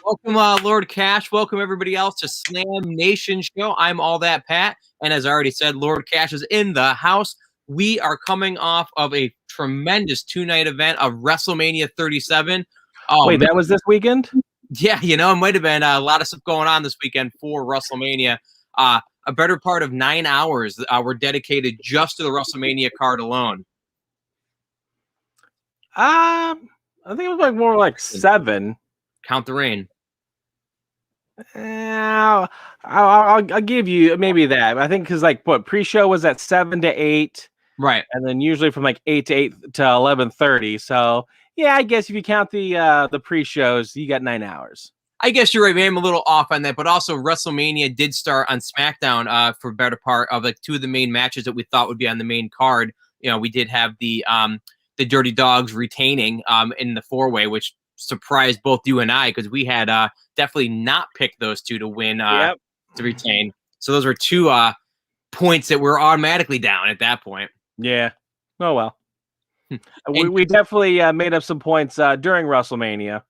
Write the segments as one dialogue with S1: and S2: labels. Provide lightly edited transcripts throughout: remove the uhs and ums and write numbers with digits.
S1: Welcome, Lord Cash. Welcome, everybody else, to Slam Nation Show. I'm AllThatPat, and as I already said, Lord Cash is in the house. We are coming off of a tremendous two-night event of WrestleMania 37.
S2: Oh, wait, that was this weekend?
S1: Yeah, it might have been a lot of stuff going on this weekend for WrestleMania. A better part of 9 hours were dedicated just to the WrestleMania card alone.
S2: I think it was more like 7.
S1: Count the rain.
S2: I'll give you maybe that. I think because pre-show was at 7 to 8,
S1: right?
S2: And then usually from 8 to 11:30. So yeah, I guess if you count the pre-shows, you got 9 hours.
S1: I guess you're right. Maybe I'm a little off on that, but also WrestleMania did start on SmackDown for a better part of two of the main matches that we thought would be on the main card. We did have the Dirty Dogs retaining in the 4-way, which surprised both you and I because we had definitely not picked those two to win to retain. So those were 2 points that were automatically down at that point.
S2: Yeah. Oh well. we definitely made up some points during WrestleMania.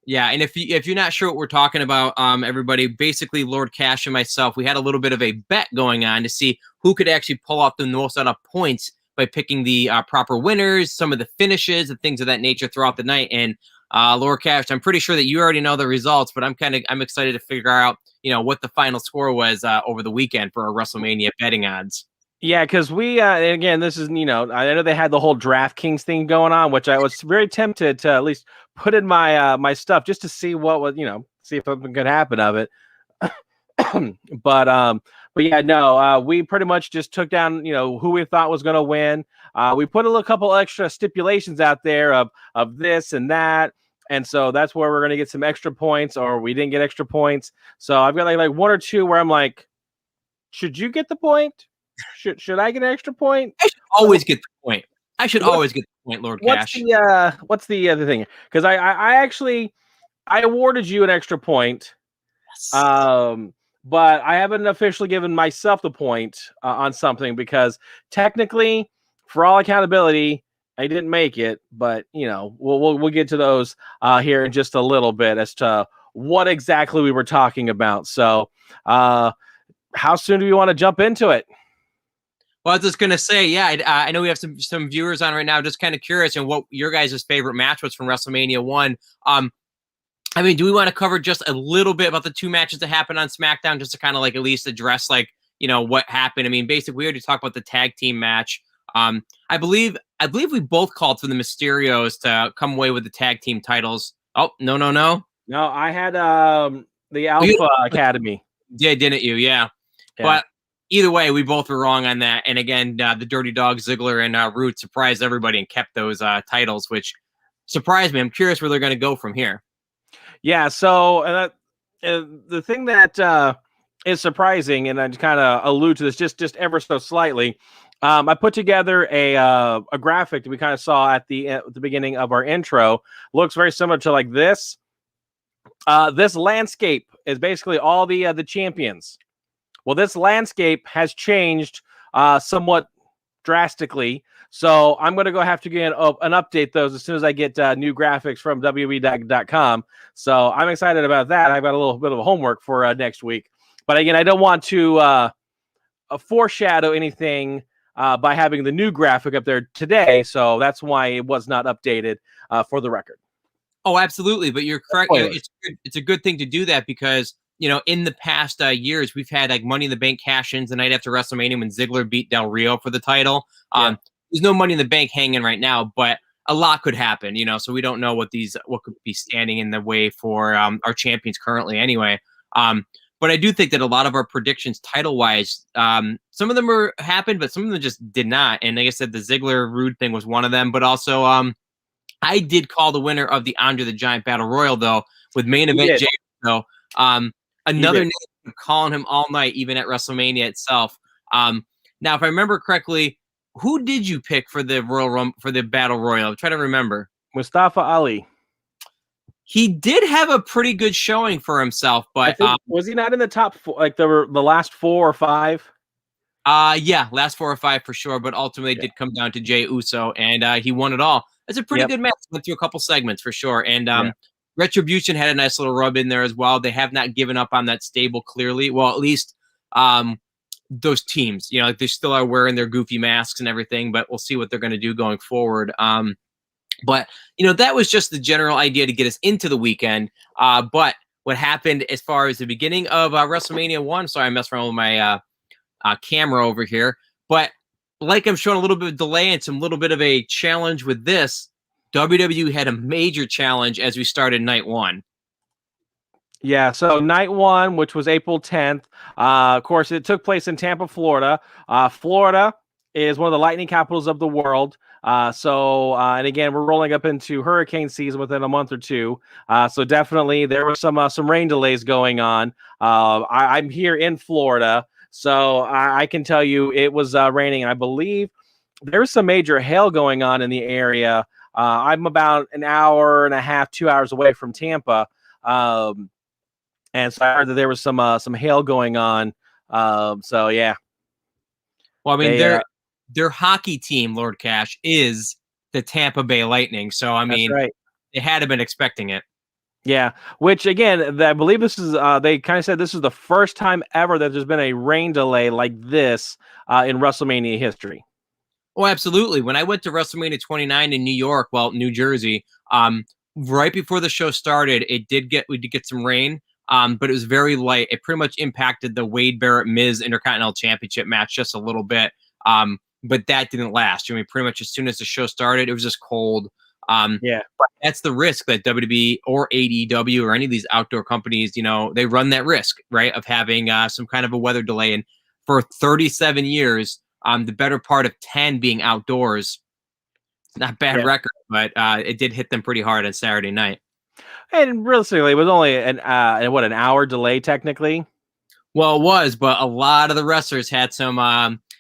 S1: Yeah, and if you're not sure what we're talking about, everybody, basically Lord Cash and myself, we had a little bit of a bet going on to see who could actually pull off the most out of points by picking the proper winners, some of the finishes, and things of that nature throughout the night. And Lord Cash, I'm pretty sure that you already know the results, but I'm excited to figure out what the final score was over the weekend for our WrestleMania betting odds.
S2: Yeah, because we again, this is I know they had the whole DraftKings thing going on, which I was very tempted to at least put in my my stuff just to see what was see if something could happen of it. But yeah, no, we pretty much just took down who we thought was going to win. We put a couple extra stipulations out there of this and that. And so that's where we're going to get some extra points, or we didn't get extra points. So I've got like 1 or 2 where I'm like, should you get the point? Should I get an extra point?
S1: I should always get the point. I should always get the point, Lord Cash.
S2: What's the other thing? Because I actually awarded you an extra point. Yes. But I haven't officially given myself the point on something because technically, for all accountability, I didn't make it, but we'll get to those here in just a little bit as to what exactly we were talking about. So, how soon do you want to jump into it?
S1: Well, I was just gonna say, yeah, I know we have some viewers on right now. Just kind of curious, and what your guys' favorite match was from WrestleMania 1. I mean, do we want to cover just a little bit about the 2 matches that happened on SmackDown, just to kind of at least address what happened? I mean, basically, we already talked about the tag team match. I believe we both called for the Mysterios to come away with the tag team titles. Oh, no. No,
S2: I had the Alpha Academy.
S1: Yeah, didn't you? Yeah. But either way, we both were wrong on that. And again, the Dirty Dogs, Ziggler and Root surprised everybody and kept those titles, which surprised me. I'm curious where they're going to go from here. Yeah,
S2: so the thing that is surprising, and I kind of allude to this just ever so slightly, I put together a graphic that we kind of saw at the beginning of our intro. Looks very similar to like this. This landscape is basically all the champions. Well, this landscape has changed somewhat drastically. So I'm going to have to get an update those as soon as I get new graphics from WWE.com. So I'm excited about that. I've got a little bit of homework for next week. But again, I don't want to foreshadow anything by having the new graphic up there today. So that's why it was not updated for the record.
S1: Oh, absolutely. But you're correct. It's a good thing to do that because, in the past years, we've had like Money in the Bank cash-ins the night after WrestleMania when Ziggler beat Del Rio for the title. Yeah. There's no Money in the Bank hanging right now, but a lot could happen, so we don't know what could be standing in the way for our champions currently anyway. But I do think that a lot of our predictions title-wise, some of them happened, but some of them just did not. And like I said, the Ziggler-Rude thing was one of them, but also I did call the winner of the Andre the Giant Battle Royal, though, with main event Jay. So another name calling him all night, even at WrestleMania itself. Now, if I remember correctly, who did you pick for the Battle Royal? I'm trying to remember.
S2: Mustafa Ali.
S1: He did have a pretty good showing for himself, but
S2: was he not in the top four, like the last 4 or 5?
S1: Yeah, last 4 or 5 for sure, but ultimately it did come down to Jey Uso, and he won it all. It's a pretty good match. Went through a couple segments for sure, and Retribution had a nice little rub in there as well. They have not given up on that stable clearly. Well, at least those teams, you know, like they still are wearing their goofy masks and everything, but we'll see what they're going to do going forward. But you know, that was just the general idea to get us into the weekend. But what happened as far as the beginning of WrestleMania 1? Sorry, I messed around with my camera over here. But like I'm showing a little bit of delay and some little bit of a challenge with this, WWE had a major challenge as we started night 1.
S2: Yeah, so night 1, which was April 10th, of course, it took place in Tampa, Florida. Florida is one of the lightning capitals of the world. And again, we're rolling up into hurricane season within a month or two. So definitely there was some rain delays going on. I'm here in Florida, so I can tell you it was raining, and I believe there's some major hail going on in the area. I'm about an hour and a half, 2 hours away from Tampa. And so I heard that there was some hail going on. So yeah.
S1: Well, I mean, their hockey team, Lord Cash, is the Tampa Bay Lightning. So I mean, they had to have been expecting it.
S2: Yeah, which again, I believe this is they kind of said this is the first time ever that there's been a rain delay like this in WrestleMania history.
S1: Oh, absolutely. When I went to WrestleMania 29 in New York, well, New Jersey, right before the show started, we did get some rain. But it was very light. It pretty much impacted the Wade Barrett Miz Intercontinental Championship match just a little bit. But that didn't last. I mean, pretty much as soon as the show started, it was just cold. But that's the risk that WWE or AEW or any of these outdoor companies, you know, they run that risk, right, of having some kind of a weather delay. And for 37 years, the better part of 10 being outdoors, not bad record, but it did hit them pretty hard on Saturday night.
S2: And realistically, it was only an hour delay technically.
S1: Well, it was, but a lot of the wrestlers had some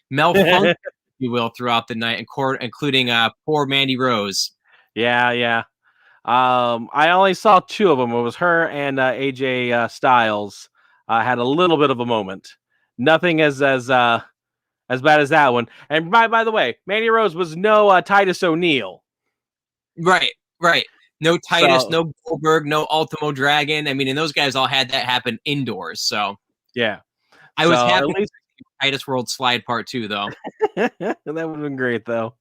S1: malfunction, if you will, throughout the night, including poor Mandy Rose.
S2: Yeah. I only saw 2 of them. It was her and AJ Styles. Had a little bit of a moment. Nothing as bad as that one. And by the way, Mandy Rose was no Titus O'Neil.
S1: Right. No Titus, no Goldberg, no Ultimo Dragon. I mean, and those guys all had that happen indoors. So
S2: yeah,
S1: I was happy to see Titus World Slide Part 2, though.
S2: That would have been great, though.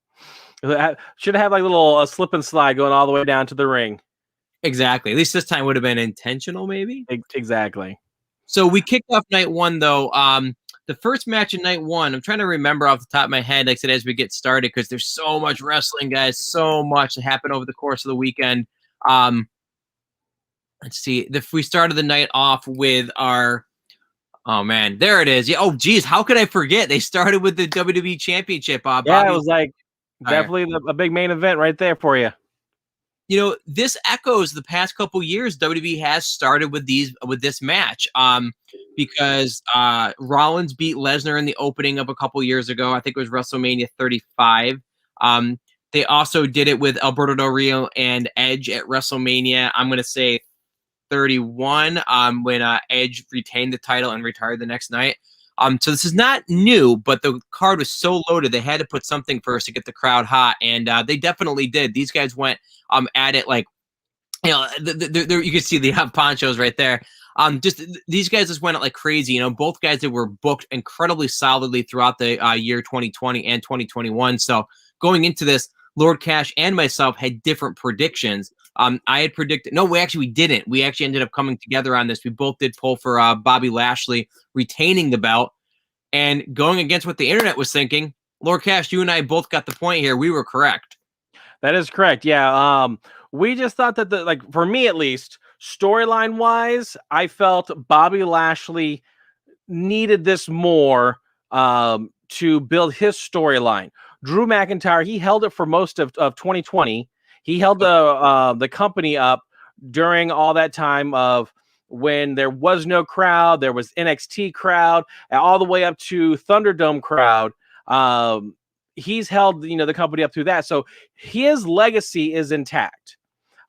S2: Should have had like a little slip and slide going all the way down to the ring.
S1: Exactly. At least this time would have been intentional, maybe.
S2: Exactly.
S1: So we kicked off night 1, though. The first match in night 1, I'm trying to remember off the top of my head, like I said, as we get started, because there's so much wrestling, guys, so much that happened over the course of the weekend. Let's see. If we started the night off with our, oh man, there it is. Yeah. Oh geez, how could I forget? They started with the WWE Championship.
S2: It was like definitely a big main event right there for you.
S1: You know, this echoes the past couple years. WWE has started with this match. Because Rollins beat Lesnar in the opening of a couple years ago. I think it was WrestleMania 35. They also did it with Alberto Del Rio and Edge at WrestleMania, I'm going to say 31, when Edge retained the title and retired the next night. So this is not new, but the card was so loaded, they had to put something first to get the crowd hot, and they definitely did. These guys went at it like, you know, you can see the ponchos right there. Just these guys just went out like crazy. You know, both guys that were booked incredibly solidly throughout the year 2020 and 2021. So going into this, Lord Cash and myself had different predictions. I had predicted, no, we didn't. We actually ended up coming together on this. We both did pull for Bobby Lashley retaining the belt, and going against what the internet was thinking. Lord Cash, you and I both got the point here. We were correct.
S2: That is correct. Yeah. We just thought that for me at least, storyline wise, I felt Bobby Lashley needed this more to build his storyline. Drew McIntyre, he held it for most of 2020. He held the company up during all that time of when there was no crowd, there was NXT crowd, all the way up to Thunderdome crowd. He's held the company up through that, so his legacy is intact.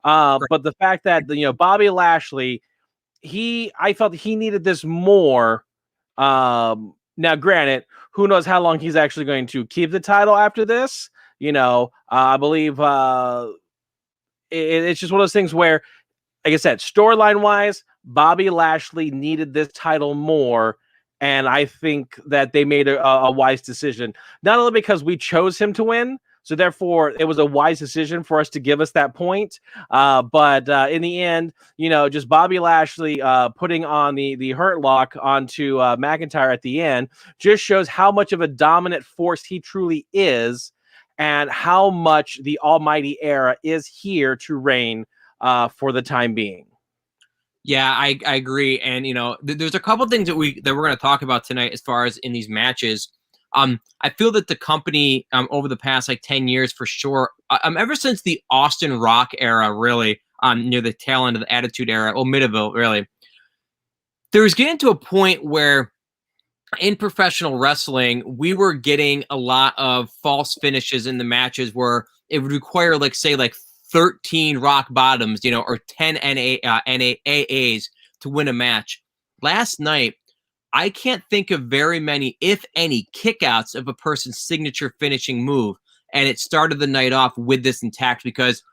S2: But the fact that Bobby Lashley, I felt he needed this more. Now, granted, who knows how long he's actually going to keep the title after this? I believe it's just one of those things where, like I said, storyline wise, Bobby Lashley needed this title more. And I think that they made a wise decision, not only because we chose him to win, so therefore it was a wise decision for us to give us that point. But in the end, just Bobby Lashley putting on the Hurt Lock onto McIntyre at the end just shows how much of a dominant force he truly is, and how much the Almighty Era is here to reign for the time being.
S1: Yeah, I agree, and there's a couple things that we're going to talk about tonight as far as in these matches. I feel that the company over the past 10 years for sure, ever since the Austin Rock era, really, near the tail end of the Attitude Era, or Midville, really, there was getting to a point where in professional wrestling, we were getting a lot of false finishes in the matches where it would require, 13 rock bottoms, or 10 NAAs to win a match. Last night, I can't think of very many, if any, kickouts of a person's signature finishing move. And it started the night off with this intact because,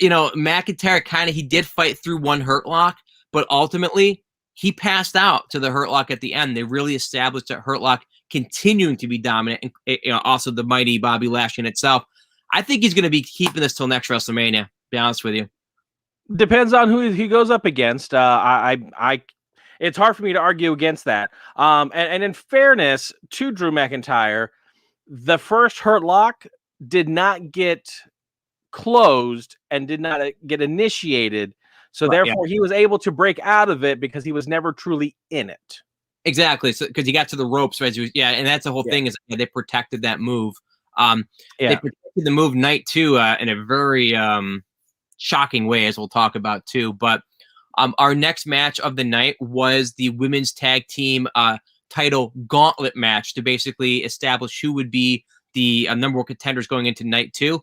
S1: McIntyre he did fight through one Hurt Lock, but ultimately he passed out to the Hurt Lock at the end. They really established that Hurt Lock continuing to be dominant, and also the mighty Bobby Lashley in itself. I think he's going to be keeping this till next WrestleMania, to be honest with you.
S2: Depends on who he goes up against. It's hard for me to argue against that. And in fairness to Drew McIntyre, the first Hurt Lock did not get closed and did not get initiated. So therefore, he was able to break out of it because he was never truly in it.
S1: Exactly. So because he got to the ropes, right? And that's the whole thing is they protected that move. They protected the move night 2 in a very shocking way, as we'll talk about too. But our next match of the night was the women's tag team title gauntlet match to basically establish who would be the number 1 contenders going into night 2.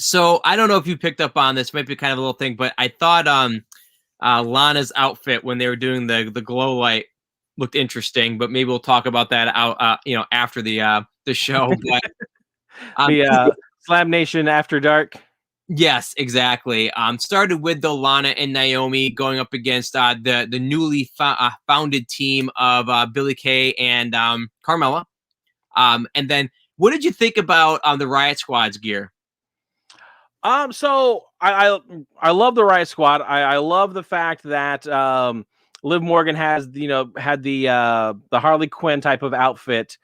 S1: So I don't know if you picked up on this, might be kind of a little thing, but I thought Lana's outfit when they were doing the glow light looked interesting, but maybe we'll talk about that out after the show. But
S2: the Slam Nation After Dark.
S1: Yes, exactly. Started with the Lana and Naomi going up against the newly founded team of Billie Kay and Carmella. And then what did you think about the Riot Squad's gear?
S2: So I love the Riot Squad. I love the fact that Liv Morgan has had the Harley Quinn type of outfit.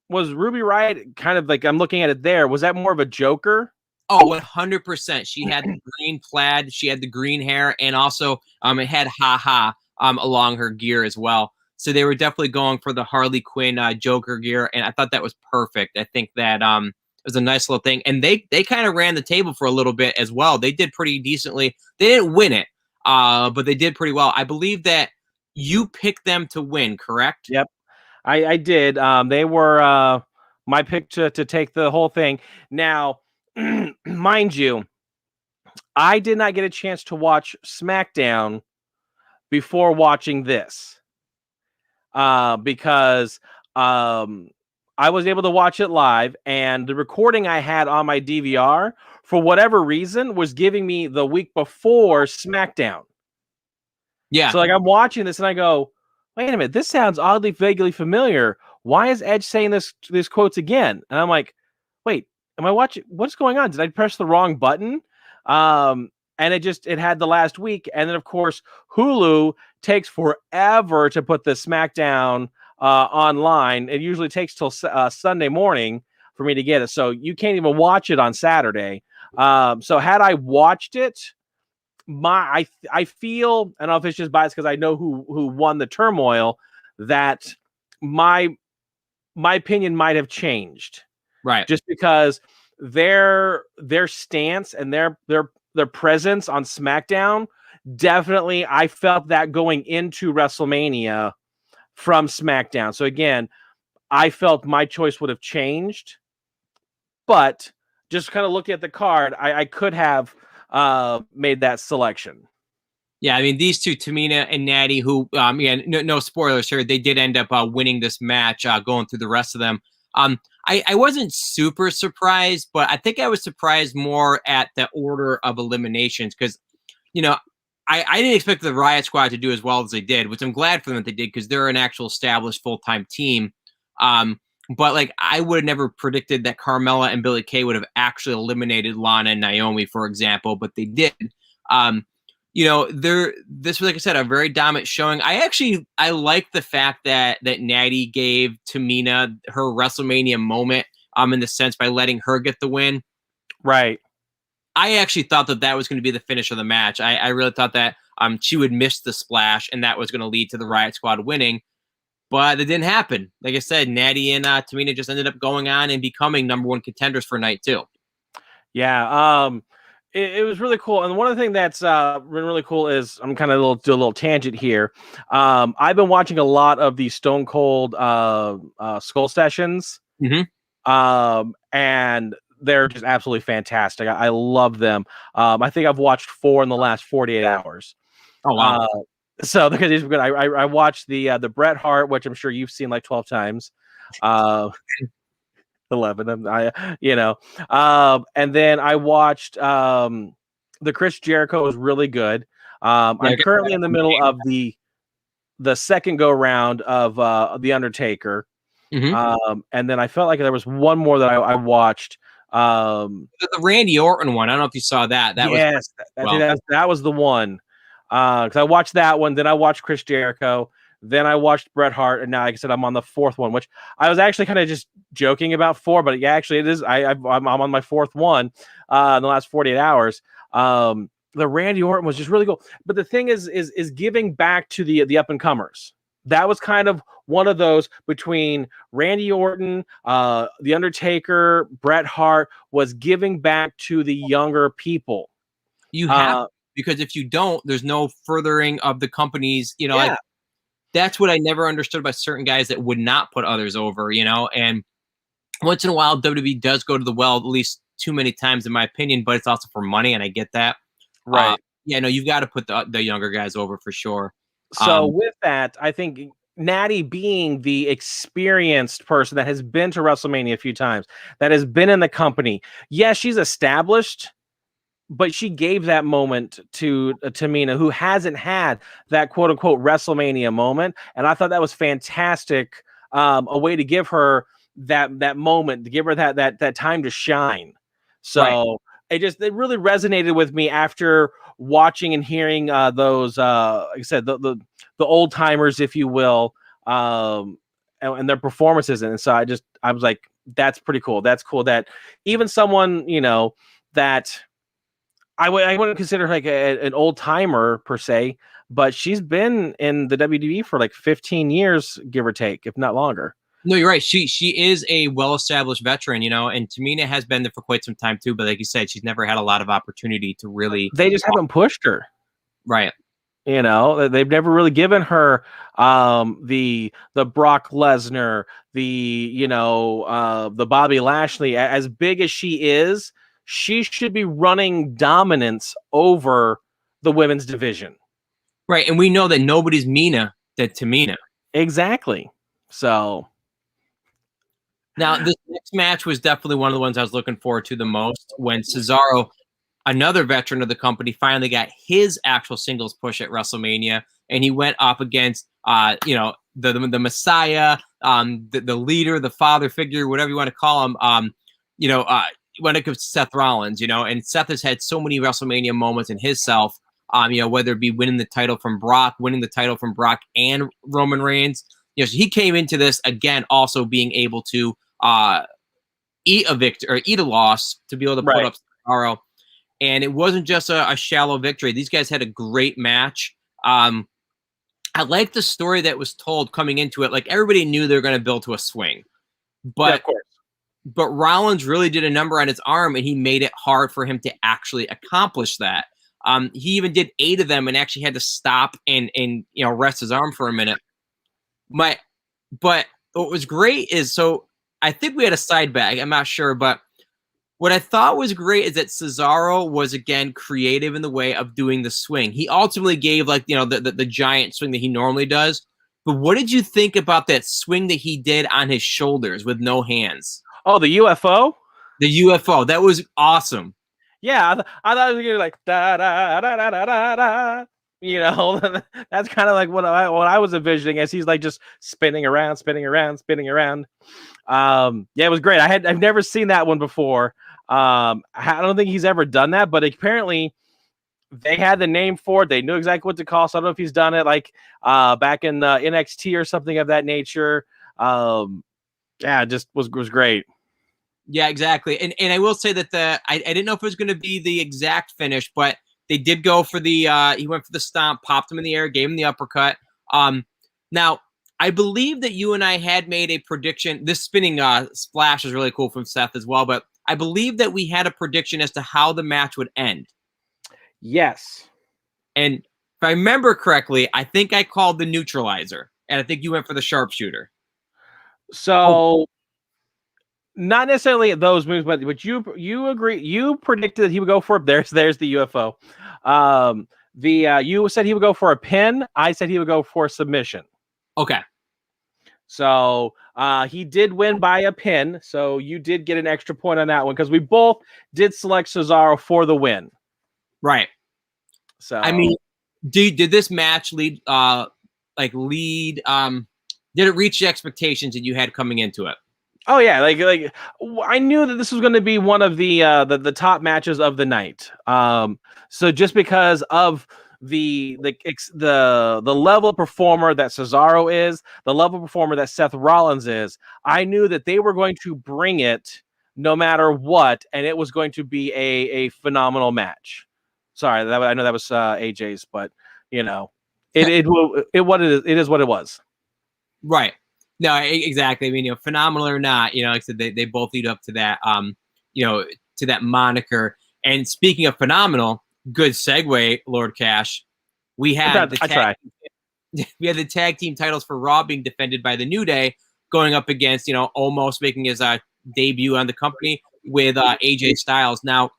S2: Was Ruby Riot kind of I'm looking at it there? Was that more of a Joker?
S1: Oh, 100%. She had the green plaid, she had the green hair, and also it had ha along her gear as well. So they were definitely going for the Harley Quinn Joker gear, and I thought that was perfect. I think that it was a nice little thing, and they kind of ran the table for a little bit as well. They did pretty decently. They didn't win it, but they did pretty well. I believe that you picked them to win, correct?
S2: Yep, I did. They were my pick to take the whole thing. Now, mind you, I did not get a chance to watch SmackDown before watching this. Because I was able to watch it live, and the recording I had on my DVR, for whatever reason, was giving me the week before SmackDown.
S1: Yeah.
S2: So I'm watching this and I go, wait a minute, this sounds oddly vaguely familiar. Why is Edge saying these quotes again? And I'm like, wait, am I watching? What's going on? Did I press the wrong button? And it had the last week. And then, of course, Hulu takes forever to put the SmackDown online. It usually takes till Sunday morning for me to get it. So you can't even watch it on Saturday. So had I watched it, I feel, I don't know if it's just biased because I know who won the turmoil, that my opinion might have changed.
S1: Right.
S2: Just because their stance and their presence on SmackDown, definitely I felt that going into WrestleMania from SmackDown. So again, I felt my choice would have changed but just kind of looking at the card, I could have made that selection.
S1: Yeah, I mean, these two, Tamina and Natty, who, no spoilers here, they did end up winning this match, going through the rest of them. I wasn't super surprised, but I think I was surprised more at the order of eliminations because, I didn't expect the Riot Squad to do as well as they did, which I'm glad for them that they did because they're an actual established full-time team. But like I would have never predicted that Carmella and Billie Kay would have actually eliminated Lana and Naomi, for example, but they did. This was, like I said, a very dominant showing. I like the fact that Natty gave Tamina her WrestleMania moment, in the sense by letting her get the win.
S2: Right.
S1: I actually thought that was going to be the finish of the match. I really thought that she would miss the splash and that was going to lead to the Riot Squad winning, but it didn't happen. Like I said, Natty and Tamina just ended up going on and becoming #1 contenders for night 2.
S2: Yeah. It was really cool. And one of the things that's been really cool is I'm kind of do a little tangent here. I've been watching a lot of the Stone Cold Skull sessions.
S1: Mm-hmm.
S2: And they're just absolutely fantastic. I love them. I think I've watched 4 in the last 48 hours.
S1: Oh, wow.
S2: So because these were good. I watched the Bret Hart, which I'm sure you've seen like 12 times. 11. And then I watched the Chris Jericho was really good. I'm currently in the middle of the second go round of the Undertaker.
S1: Mm-hmm.
S2: And then I felt like there was one more that I watched.
S1: The Randy Orton one. I don't know if you saw that.
S2: That was the one. Because I watched that one, then I watched Chris Jericho, then I watched Bret Hart, and now, like I said, I'm on the 4th one, which I was actually kind of just joking about 4, but yeah, actually it is. I'm on my 4th one in the last 48 hours. The Randy Orton was just really cool. But the thing is giving back to the up and comers. That was kind of one of those between Randy Orton, The Undertaker, Bret Hart, was giving back to the younger people.
S1: You have, because if you don't, there's no furthering of the company's, like, that's what I never understood about certain guys that would not put others over, and once in a while, WWE does go to the well, at least too many times in my opinion, but it's also for money. And I get that.
S2: Right.
S1: You've got to put the younger guys over for sure.
S2: So with that, I think Natty being the experienced person that has been to WrestleMania a few times, that has been in the company. Yes, she's established, but she gave that moment to Tamina, who hasn't had that quote unquote WrestleMania moment. And I thought that was fantastic. A way to give her that moment, to give her that time to shine. So it really resonated with me after watching and hearing those, like I said, the old timers, if you will, and their performances. And so I was like, that's pretty cool. That's cool that even someone, that I wouldn't consider like an old timer per se, but she's been in the WWE for like 15 years, give or take, if not longer.
S1: No, you're right. She is a well-established veteran, and Tamina has been there for quite some time too. But like you said, she's never had a lot of opportunity to really.
S2: They just haven't pushed her,
S1: right?
S2: They've never really given her the Brock Lesnar, the Bobby Lashley. As big as she is, she should be running dominance over the women's division,
S1: right? And we know that nobody's meaner than Tamina.
S2: Exactly. So.
S1: Now, this next match was definitely one of the ones I was looking forward to the most, when Cesaro, another veteran of the company, finally got his actual singles push at WrestleMania, and he went up against, the Messiah, the leader, the father figure, whatever you want to call him, when it comes to Seth Rollins, and Seth has had so many WrestleMania moments in himself, whether it be winning the title from Brock and Roman Reigns. So he came into this again, also being able to eat a loss to be able to put up Cesaro. And it wasn't just a shallow victory. These guys had a great match. I like the story that was told coming into it. Like, everybody knew they were going to build to a swing, but Rollins really did a number on his arm, and he made it hard for him to actually accomplish that. He even did 8 of them and actually had to stop and rest his arm for a minute. But what was great is, so I think we had a side bag, I'm not sure, but What I thought was great is that Cesaro was again creative in the way of doing the swing. He ultimately gave like the giant swing that he normally does. But what did you think about that swing that he did on his shoulders with no hands?
S2: Oh, the UFO.
S1: The UFO. That was awesome.
S2: Yeah, I thought it was gonna be like da da da da da da da. You know, that's kind of like what I was envisioning as he's like just spinning around, spinning around, spinning around. Yeah, it was great. I've never seen that one before. I don't think he's ever done that, but apparently they had the name for it. They knew exactly what to call. So I don't know if he's done it like back in NXT or something of that nature. Yeah, it just was great.
S1: Yeah, exactly. And I will say that I didn't know if it was going to be the exact finish, but they did go for the he went for the stomp, popped him in the air, gave him the uppercut. Now I believe that you and I had made a prediction. This spinning splash is really cool from Seth as well, but I believe that we had a prediction as to how the match would end.
S2: Yes.
S1: And if I remember correctly, I think I called the neutralizer, and I think you went for the sharpshooter.
S2: So not necessarily those moves, but you agree. You predicted that he would go for it. There's the UFO. You said he would go for a pin. I said he would go for submission.
S1: Okay.
S2: So he did win by a pin. So you did get an extra point on that one because we both did select Cesaro for the win.
S1: Right.
S2: So
S1: I mean, did this match lead? Did it reach the expectations that you had coming into it?
S2: Oh yeah, like I knew that this was going to be one of the top matches of the night. So just because of the level of performer that Cesaro is, the level of performer that Seth Rollins is, I knew that they were going to bring it no matter what, and it was going to be a phenomenal match. Sorry, I know that was AJ's, but you know, it is what it was.
S1: Right. No, exactly. I mean, phenomenal or not, like I said, they both lead up to that, to that moniker. And speaking of phenomenal, good segue, Lord Cash. We had we had the tag team titles for Raw being defended by the New Day, going up against, almost making his debut on the company with AJ Styles. Now,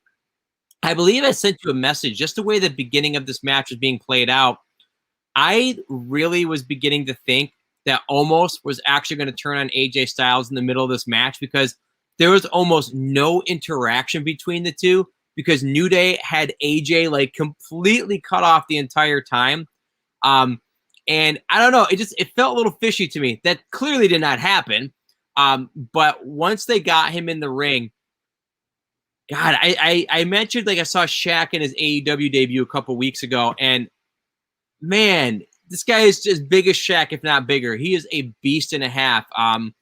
S1: I believe I sent you a message just the way the beginning of this match was being played out. I really was beginning to think that almost was actually going to turn on AJ Styles in the middle of this match because there was almost no interaction between the two because New Day had AJ like completely cut off the entire time. And I don't know, it felt a little fishy to me. That clearly did not happen. But once they got him in the ring, God, I mentioned like I saw Shaq in his AEW debut a couple weeks ago, and man, this guy is just big as Shaq, if not bigger. He is a beast and a half. And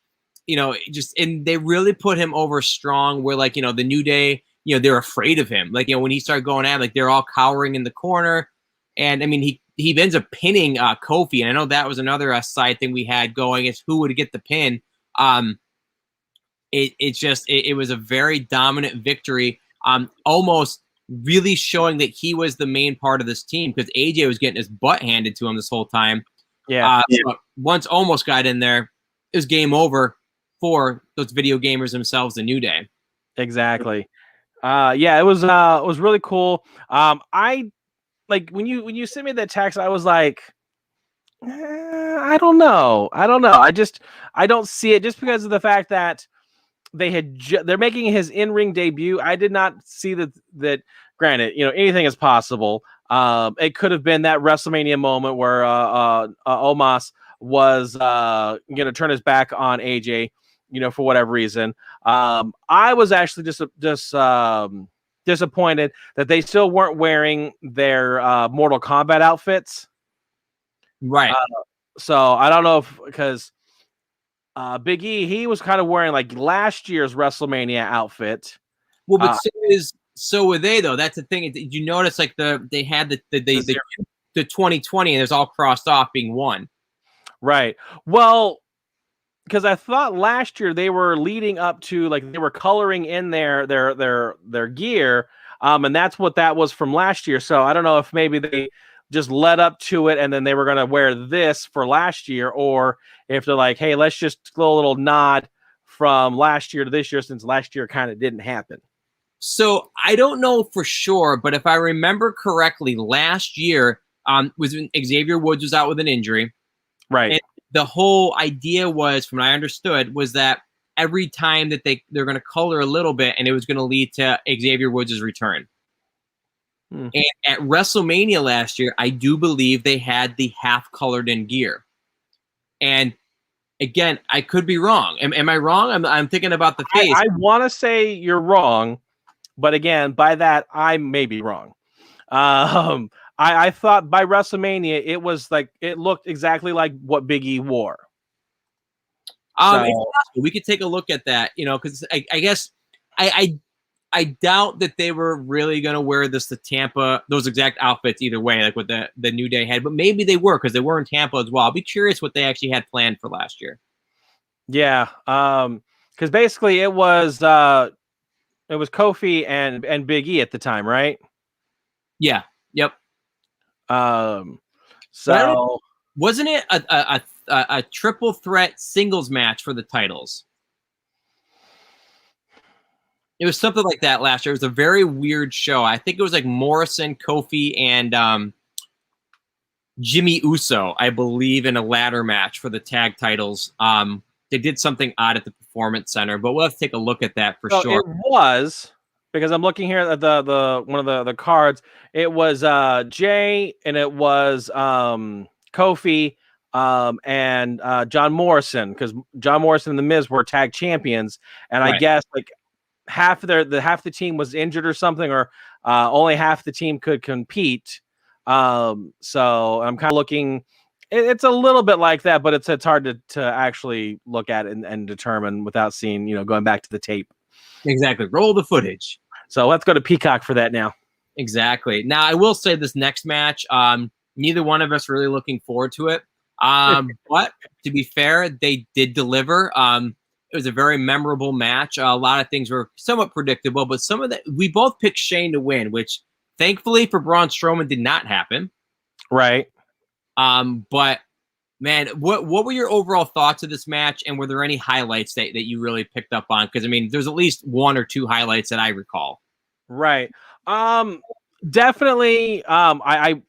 S1: they really put him over strong where like, the New Day, they're afraid of him. Like, when he started going at, like they're all cowering in the corner. And I mean, he ends up pinning Kofi. And I know that was another side thing we had going is who would get the pin. It was a very dominant victory. Almost really showing that he was the main part of this team because AJ was getting his butt handed to him this whole time.
S2: Yeah.
S1: So once almost got in there, it was game over for those video gamers themselves, the New Day.
S2: Exactly. Yeah, it was really cool. I like when you sent me that text, I was like, I don't know. I don't see it just because of the fact that they're making his in-ring debut. I did not see that granted, anything is possible. It could have been that WrestleMania moment where Omos was going to turn his back on AJ, for whatever reason. I was actually just disappointed that they still weren't wearing their Mortal Kombat outfits.
S1: Right.
S2: So I don't know because Big E, he was kind of wearing like last year's WrestleMania outfit.
S1: Well, but so were they though. That's the thing. Did you notice like they had the 2020 and it was all crossed off being one.
S2: Right. Well, because I thought last year they were leading up to like they were coloring in their gear, and that's what that was from last year. So I don't know if maybe they just led up to it and then they were going to wear this for last year, or if they're like, hey, let's just do a little nod from last year to this year since last year kind of didn't happen.
S1: So I don't know for sure, but if I remember correctly, last year was when Xavier Woods was out with an injury.
S2: Right.
S1: And the whole idea was, from what I understood, was that every time that they're going to color a little bit, and it was going to lead to Xavier Woods' return. And at WrestleMania last year, I do believe they had the half colored in gear. And again, I could be wrong. Am I wrong? I'm thinking about the face.
S2: I want to say you're wrong, but again, by that I may be wrong. I thought by WrestleMania it was like it looked exactly like what Big E wore.
S1: So, we could take a look at that, because I guess I doubt that they were really going to wear to Tampa, those exact outfits either way, like what the New Day had. But maybe they were, because they were in Tampa as well. I'll be curious what they actually had planned for last year.
S2: Yeah, because basically it was Kofi and Big E at the time, right?
S1: Yeah. Yep.
S2: So
S1: wasn't it a triple threat singles match for the titles? It was something like that last year. It was a very weird show. I think it was like Morrison, Kofi, and Jimmy Uso, I believe, in a ladder match for the tag titles. They did something odd at the Performance Center, but we'll have to take a look at that for sure.
S2: It was, because I'm looking here at the one of the cards. It was Jay, and it was Kofi, and John Morrison, because John Morrison and The Miz were tag champions, and right. I guess like half the team was injured or something, or only half the team could compete. So I'm kind of looking. It's a little bit like that, but it's hard to actually look at it and determine without seeing, going back to the tape.
S1: Exactly. Roll the footage.
S2: So let's go to Peacock for that now.
S1: Exactly. Now, I will say this next match, neither one of us really looking forward to it. But to be fair, they did deliver. It was a very memorable match. A lot of things were somewhat predictable, but some of that, we both picked Shane to win, which thankfully for Braun Strowman did not happen.
S2: Right.
S1: But man, what were your overall thoughts of this match, and were there any highlights that you really picked up on? Because I mean, there's at least one or two highlights that I recall.
S2: Right. Definitely. I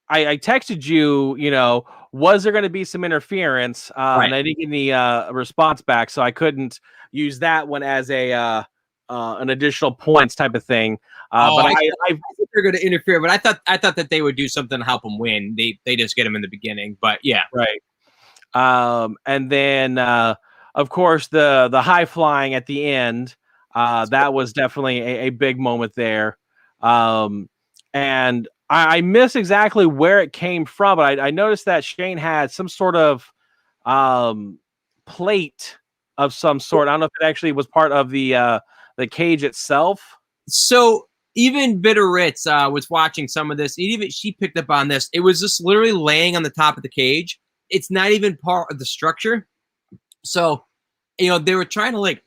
S2: texted you, was there going to be some interference?
S1: Right.
S2: And I didn't get any response back, so I couldn't use that one as a an additional points type of thing. But I think
S1: they're going to interfere, but I thought that they would do something to help him win. They just get him in the beginning, but yeah,
S2: right. And then of course the high flying at the end, that was definitely a big moment there. And I miss exactly where it came from, but I noticed that Shane had some sort of plate of some sort. I don't know if it actually was part of the cage itself.
S1: So even Bitter Ritz was watching some of this. Even she picked up on this. It was just literally laying on the top of the cage. It's not even part of the structure. So, they were trying to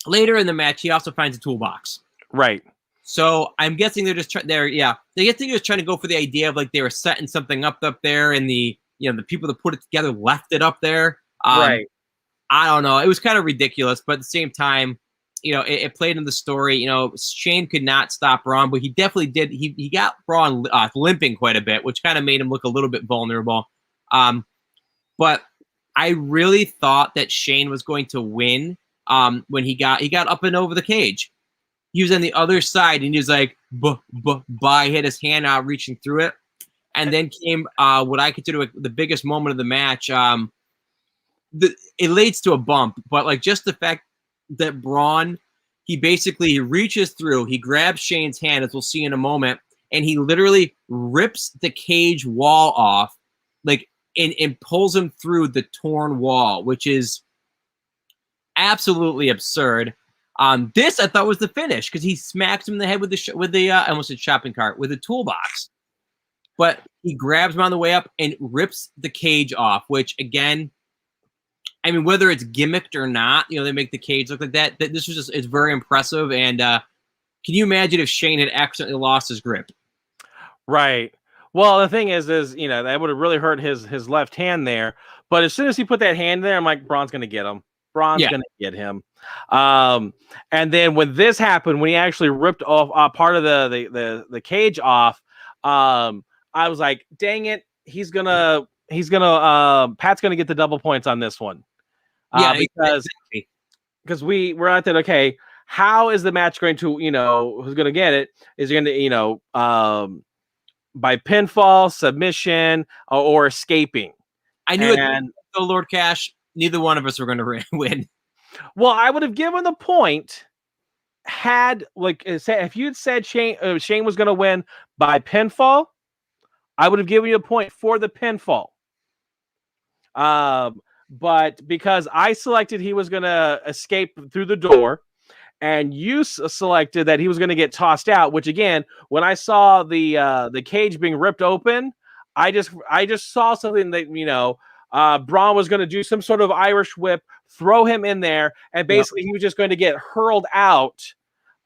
S1: later in the match, he also finds a toolbox.
S2: Right.
S1: So I'm guessing they're just they're just trying to go for the idea of they were setting something up there, and the people that put it together left it up there.
S2: Right.
S1: I don't know. It was kind of ridiculous, but at the same time, it played in the story. Shane could not stop Braun, but he definitely did. He got Braun limping quite a bit, which kind of made him look a little bit vulnerable. But I really thought that Shane was going to win when he got up and over the cage. He was on the other side, and he was like, hit his hand out, reaching through it. And then came what I consider the biggest moment of the match. It leads to a bump, but just the fact that Braun, he basically reaches through, he grabs Shane's hand, as we'll see in a moment, and he literally rips the cage wall off, and pulls him through the torn wall, which is absolutely absurd. This I thought was the finish, because he smacks him in the head with the I almost said shopping cart, with a toolbox, but he grabs him on the way up and rips the cage off, which again, I mean, whether it's gimmicked or not, they make the cage look like that. This was it's very impressive. And can you imagine if Shane had accidentally lost his grip?
S2: Right. Well, the thing is that would have really hurt his left hand there. But as soon as he put that hand there, I'm like, Braun's going to get him. Braun's gonna get him. And then when this happened, when he actually ripped off part of the cage off, I was like, dang it, Pat's gonna get the double points on this one. Because we're out there, okay, how is the match going to, who's gonna get it? Is he gonna, by pinfall, submission, or escaping?
S1: I knew it. So Lord Cash, neither one of us were going to win.
S2: Well, I would have given the point if you'd said Shane was going to win by pinfall, I would have given you a point for the pinfall. But because I selected he was going to escape through the door, and you selected that he was going to get tossed out, which again, when I saw the cage being ripped open, I just saw something that, Braun was going to do some sort of Irish whip, throw him in there, and basically he was just going to get hurled out.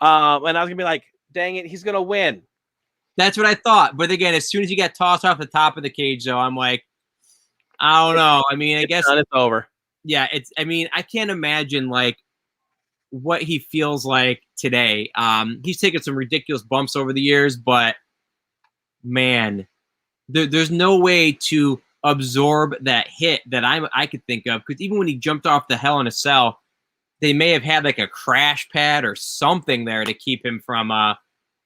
S2: And I was going to be like, dang it, he's going to win.
S1: That's what I thought. But again, as soon as he got tossed off the top of the cage, though, I'm like, I don't know. I mean, I guess
S2: it's over.
S1: Yeah, I can't imagine like what he feels like today. He's taken some ridiculous bumps over the years, but man, there's no way to absorb that hit that I could think of, because even when he jumped off the Hell in a Cell, they may have had like a crash pad or something there to keep him from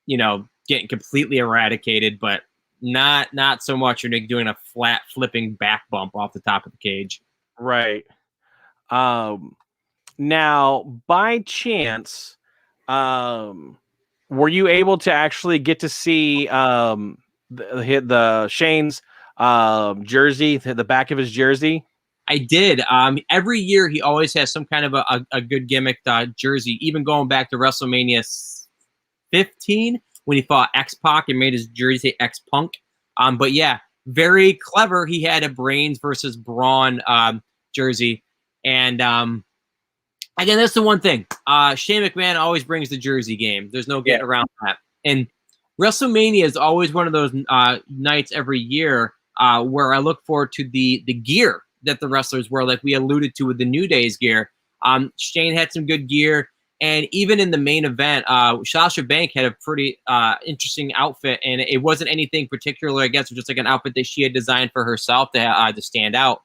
S1: getting completely eradicated, but not so much you're doing a flat flipping back bump off the top of the cage.
S2: Right. Now, by chance, were you able to actually get to see the Shane's jersey, the back of his jersey?
S1: I did. Every year he always has some kind of a good gimmick jersey, even going back to WrestleMania 15 when he fought X-Pac and made his jersey X-Punk. But yeah, very clever. He had a Brains versus Braun jersey. And again, that's the one thing. Shane McMahon always brings the jersey game. There's no getting around that. And WrestleMania is always one of those nights every year where I look forward to the gear that the wrestlers wear, like we alluded to with the New Day's gear. Shane had some good gear. And even in the main event, Sasha Banks had a pretty interesting outfit. And it wasn't anything particular, I guess. It was just like an outfit that she had designed for herself to stand out.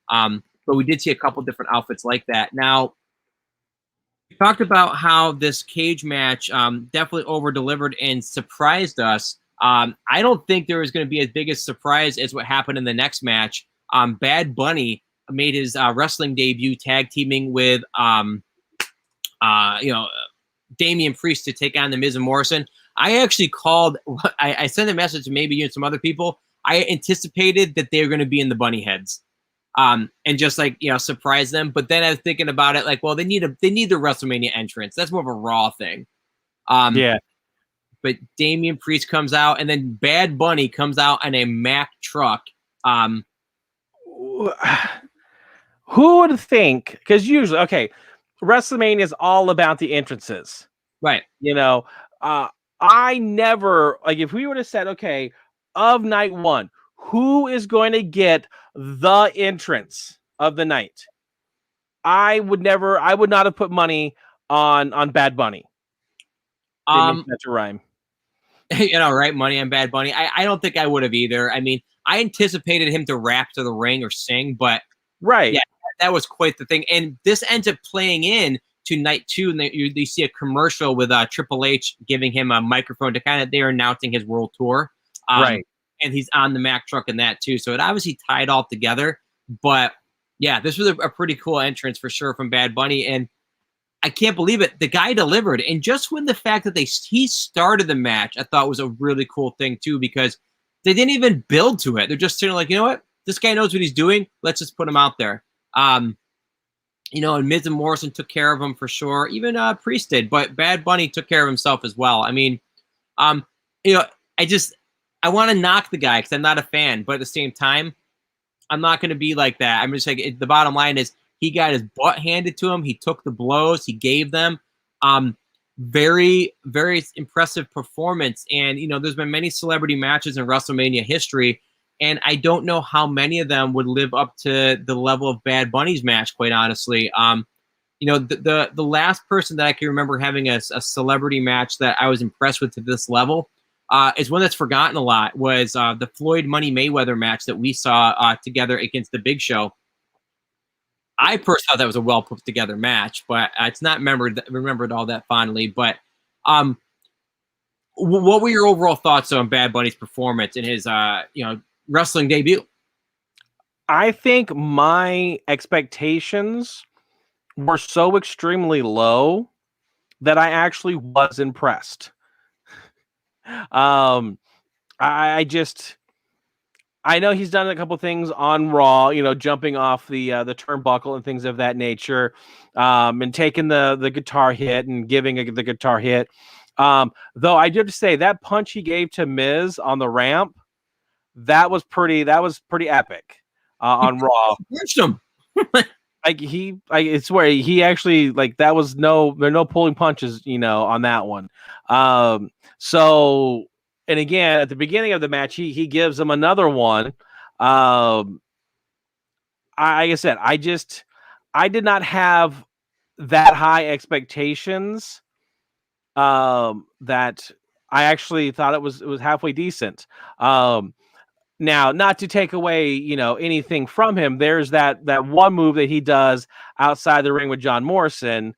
S1: But we did see a couple different outfits like that. Now, we talked about how this cage match definitely over-delivered and surprised us. I don't think there was going to be as big a surprise as what happened in the next match. Bad Bunny made his wrestling debut tag teaming with Damian Priest to take on the Miz and Morrison. I actually called, I sent a message to maybe you and some other people. I anticipated that they were going to be in the bunny heads. And just surprise them. But then I was thinking about it, like, well, they need the WrestleMania entrance. That's more of a Raw thing.
S2: Yeah.
S1: But Damian Priest comes out, and then Bad Bunny comes out in a Mack truck.
S2: Who would think? Because usually, WrestleMania is all about the entrances,
S1: right?
S2: I never if we would have said, of night one, who is going to get the entrance of the night? I would not have put money on Bad Bunny. That's a rhyme.
S1: Right? Money on Bad Bunny. I don't think I would have either. I mean, I anticipated him to rap to the ring or sing, but
S2: right.
S1: Yeah, that was quite the thing. And this ends up playing in to night two, and you see a commercial with Triple H giving him a microphone to they're announcing his world tour.
S2: Right.
S1: And he's on the Mack truck in that too. So it obviously tied all together. But yeah, this was a pretty cool entrance for sure from Bad Bunny. And I can't believe it. The guy delivered. And just when the fact that he started the match, I thought was a really cool thing too, because they didn't even build to it. They're just sitting like, you know what? This guy knows what he's doing. Let's just put him out there. And Miz and Morrison took care of him for sure. Even Priest did, but Bad Bunny took care of himself as well. I mean, I want to knock the guy because I'm not a fan, but at the same time, I'm not going to be like that. I'm just like, the bottom line is he got his butt handed to him. He took the blows. He gave them. Very, very impressive performance. And, there's been many celebrity matches in WrestleMania history, and I don't know how many of them would live up to the level of Bad Bunny's match, quite honestly. You know, the last person that I can remember having a celebrity match that I was impressed with to this level is one that's forgotten a lot, was the Floyd Money Mayweather match that we saw together against the Big Show. I personally thought that was a well put together match, but it's not remembered all that fondly. But what were your overall thoughts on Bad Bunny's performance in his wrestling debut?
S2: I think my expectations were so extremely low that I actually was impressed. I know he's done a couple things on Raw, jumping off the turnbuckle and things of that nature, and taking the guitar hit and giving the guitar hit. Though I do have to say that punch he gave to Miz on the ramp, that was pretty epic on Raw.
S1: Punched him.
S2: I swear he actually, that was there are no pulling punches, on that one. So, and again, at the beginning of the match, he gives him another one. Like I said, I did not have that high expectations. That I actually thought it was halfway decent. Now, not to take away, anything from him, there's that one move that he does outside the ring with John Morrison.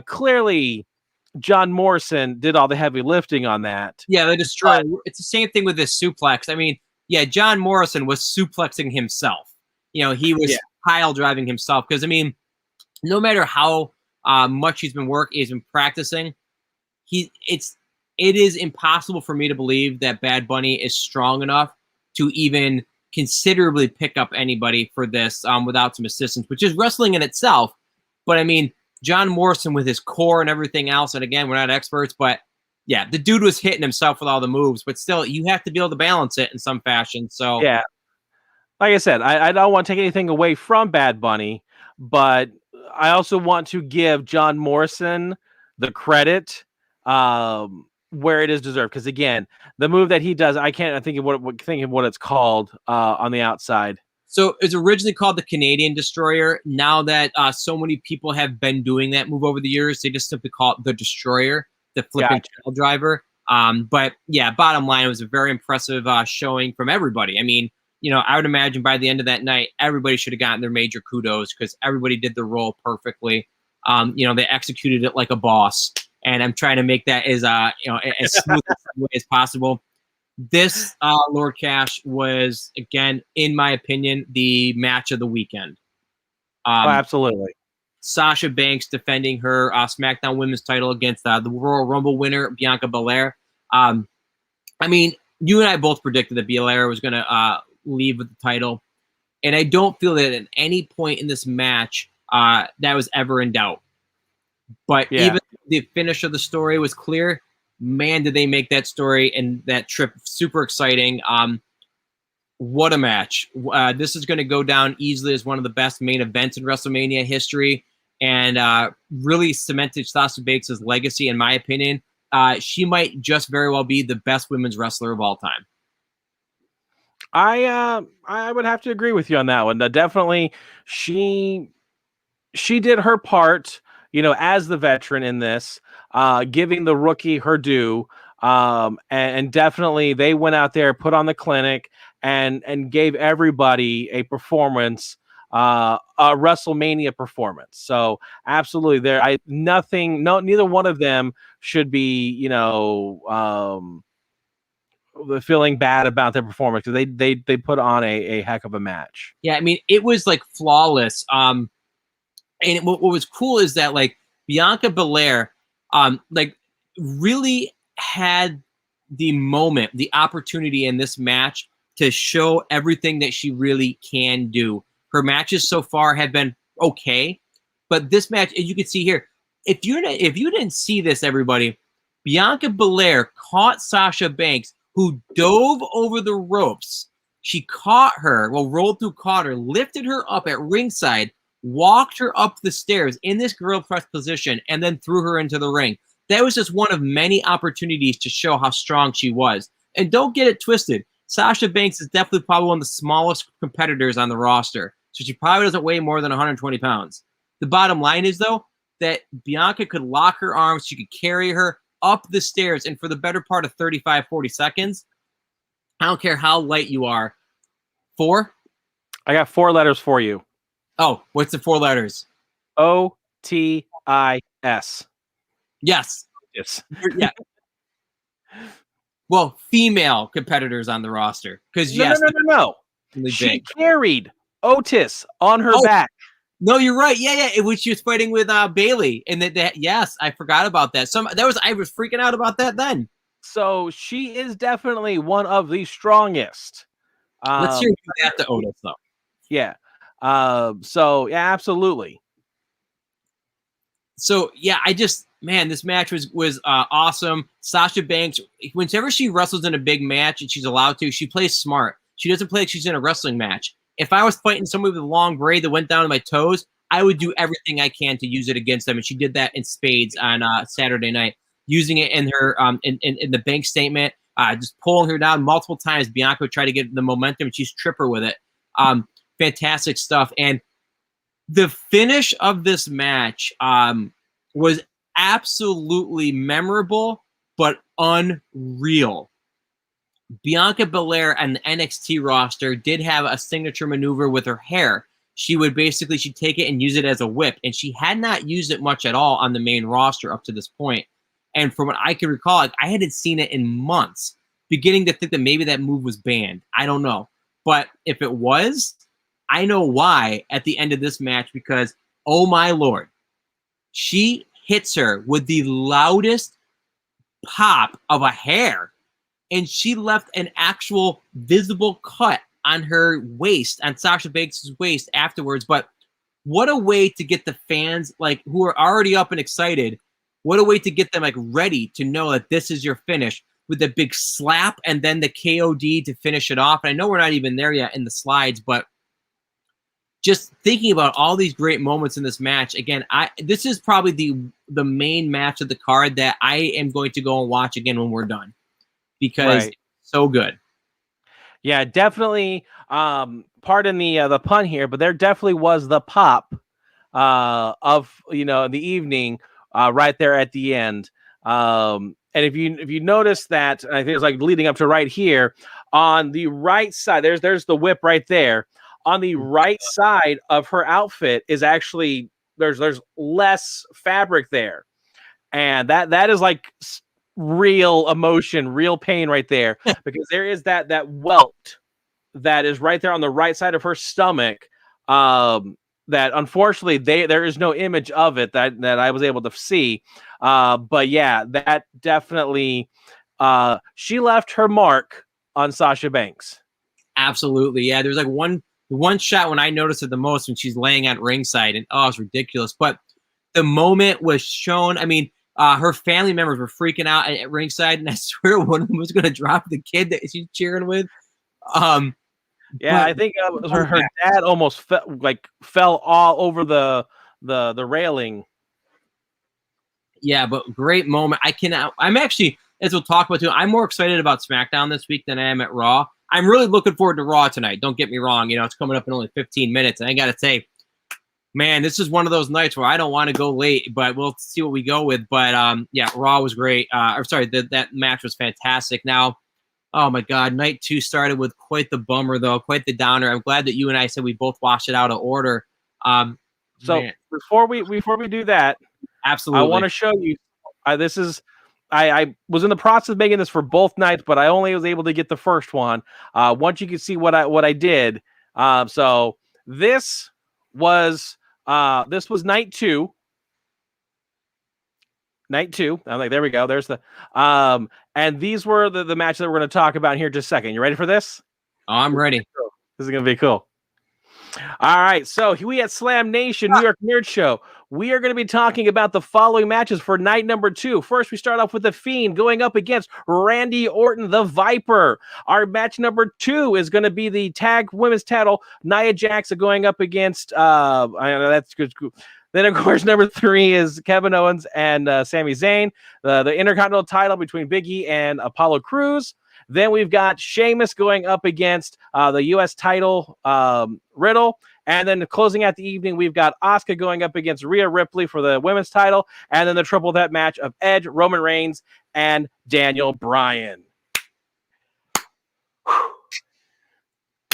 S2: Clearly, John Morrison did all the heavy lifting on that.
S1: Yeah, the destroyer. It's the same thing with this suplex. I mean, yeah, John Morrison was suplexing himself. He was pile driving himself because, I mean, no matter how much he's been practicing, it is impossible for me to believe that Bad Bunny is strong enough to even considerably pick up anybody for this without some assistance, which is wrestling in itself. But I mean, John Morrison with his core and everything else, and again, we're not experts, but yeah, the dude was hitting himself with all the moves, but still, you have to be able to balance it in some fashion. So
S2: yeah, like I said, I don't want to take anything away from Bad Bunny, but I also want to give John Morrison the credit where it is deserved, because again, the move that he does, I can't think of what it's called on the outside.
S1: So it's originally called the Canadian Destroyer. Now that so many people have been doing that move over the years, they just simply call it the Destroyer, the flipping tail driver. But yeah, bottom line, it was a very impressive showing from everybody. I mean, I would imagine by the end of that night, everybody should have gotten their major kudos because everybody did the role perfectly. They executed it like a boss. And I'm trying to make that as as smooth as possible. This Lord Cash was, again, in my opinion, the match of the weekend.
S2: Absolutely.
S1: Sasha Banks defending her SmackDown Women's title against the Royal Rumble winner, Bianca Belair. I mean, you and I both predicted that Belair was going to leave with the title. And I don't feel that at any point in this match that was ever in doubt. But even the finish of the story was clear. Man, did they make that story and that trip super exciting. What a match. This is going to go down easily as one of the best main events in WrestleMania history and really cemented Sasha Banks' legacy, in my opinion. She might just very well be the best women's wrestler of all time.
S2: I would have to agree with you on that one. Definitely, she did her part, as the veteran in this, giving the rookie her due. And definitely they went out there, put on the clinic and gave everybody a performance, a WrestleMania performance. So absolutely neither one of them should be, feeling bad about their performance because they put on a heck of a match.
S1: Yeah. I mean, it was like flawless. And what was cool is that Bianca Belair, really had the moment, the opportunity in this match to show everything that she really can do. Her matches so far have been okay, but this match, as you can see here, if you didn't see this, everybody, Bianca Belair caught Sasha Banks, who dove over the ropes. She caught her, rolled through, caught her, lifted her up at ringside, walked her up the stairs in this girl press position, and then threw her into the ring. That was just one of many opportunities to show how strong she was. And don't get it twisted. Sasha Banks is definitely probably one of the smallest competitors on the roster. So she probably doesn't weigh more than 120 pounds. The bottom line is, though, that Bianca could lock her arms. She could carry her up the stairs. And for the better part of 35, 40 seconds, I don't care how light you are. 4?
S2: I got 4 letters for you.
S1: Oh, what's the 4 letters?
S2: OTIS.
S1: Yes.
S2: Yes.
S1: Yeah. Well, female competitors on the roster. Because
S2: No. She carried Otis on her back.
S1: No, you're right. Yeah. When she was fighting with Bailey, and that yes, I forgot about that. I was freaking out about that then.
S2: So she is definitely one of the strongest.
S1: Let's hear that to Otis, though.
S2: Yeah. So yeah, absolutely.
S1: So yeah, this match was awesome. Sasha Banks, whenever she wrestles in a big match and she's allowed to, she plays smart. She doesn't play like she's in a wrestling match. If I was fighting somebody with a long braid that went down to my toes, I would do everything I can to use it against them. And she did that in spades on Saturday night, using it in her in the bank statement, just pulling her down multiple times. Bianca tried to get the momentum, and she's tripper with it. Fantastic stuff. And the finish of this match was absolutely memorable, but unreal. Bianca Belair and the NXT roster did have a signature maneuver with her hair. She'd take it and use it as a whip, and she had not used it much at all on the main roster up to this point. And from what I can recall, I hadn't seen it in months, beginning to think that maybe that move was banned. I don't know. But if it was, I know why at the end of this match, because, oh my Lord, she hits her with the loudest pop of a hair, and she left an actual visible cut on her waist, on Sasha Banks' waist afterwards. But what a way to get the fans, like, who are already up and excited, what a way to get them, like, ready to know that this is your finish, with a big slap and then the KOD to finish it off. And I know we're not even there yet in the slides, but just thinking about all these great moments in this match, again, this is probably the main match of the card that I am going to go and watch again when we're done, because it's so good.
S2: Yeah, definitely. Pardon the pun here, but there definitely was the pop of the evening right there at the end. And if you notice that, I think it's like leading up to right here on the right side. There's the whip right there. On the right side of her outfit is actually there's less fabric there, and that is like real emotion, real pain right there, because there is that welt that is right there on the right side of her stomach. That unfortunately there is no image of it that I was able to see. But yeah, that definitely she left her mark on Sasha Banks.
S1: Absolutely, yeah. There's like one shot when I noticed it the most, when she's laying at ringside, and it's ridiculous. But the moment was shown. I mean, her family members were freaking out at ringside, and I swear one of them was going to drop the kid that she's cheering with.
S2: Yeah, I think her dad almost fell all over the railing.
S1: Yeah, but great moment. I'm actually, as we'll talk about too, I'm more excited about SmackDown this week than I am at Raw. I'm really looking forward to Raw tonight. Don't get me wrong. It's coming up in only 15 minutes. And I got to say, man, this is one of those nights where I don't want to go late, but we'll see what we go with. But yeah, Raw was great. That match was fantastic. Now, oh my God, night 2 started with quite the bummer, though, quite the downer. I'm glad that you and I said we both watched it out of order.
S2: So man, before we do that,
S1: absolutely,
S2: I want to show you. I was in the process of making this for both nights, but I only was able to get the first one. Once you can see what I did. So this was night 2. Night 2. I'm like, there we go. There's the and these were the matches that we're going to talk about here in just a second. You ready for this?
S1: Oh, I'm ready.
S2: This is going to be cool. All right, so we at Slam Nation, New York Nerd Show, we are going to be talking about the following matches for night number 2. First, we start off with The Fiend going up against Randy Orton, the Viper. Our match number 2 is going to be the tag women's title, Nia Jax going up against, I know that's good. Then, of course, number 3 is Kevin Owens and Sami Zayn, the Intercontinental title between Big E and Apollo Crews. Then we've got Sheamus going up against the U.S. title, Riddle. And then closing out the evening, we've got Asuka going up against Rhea Ripley for the women's title. And then the triple threat match of Edge, Roman Reigns, and Daniel Bryan.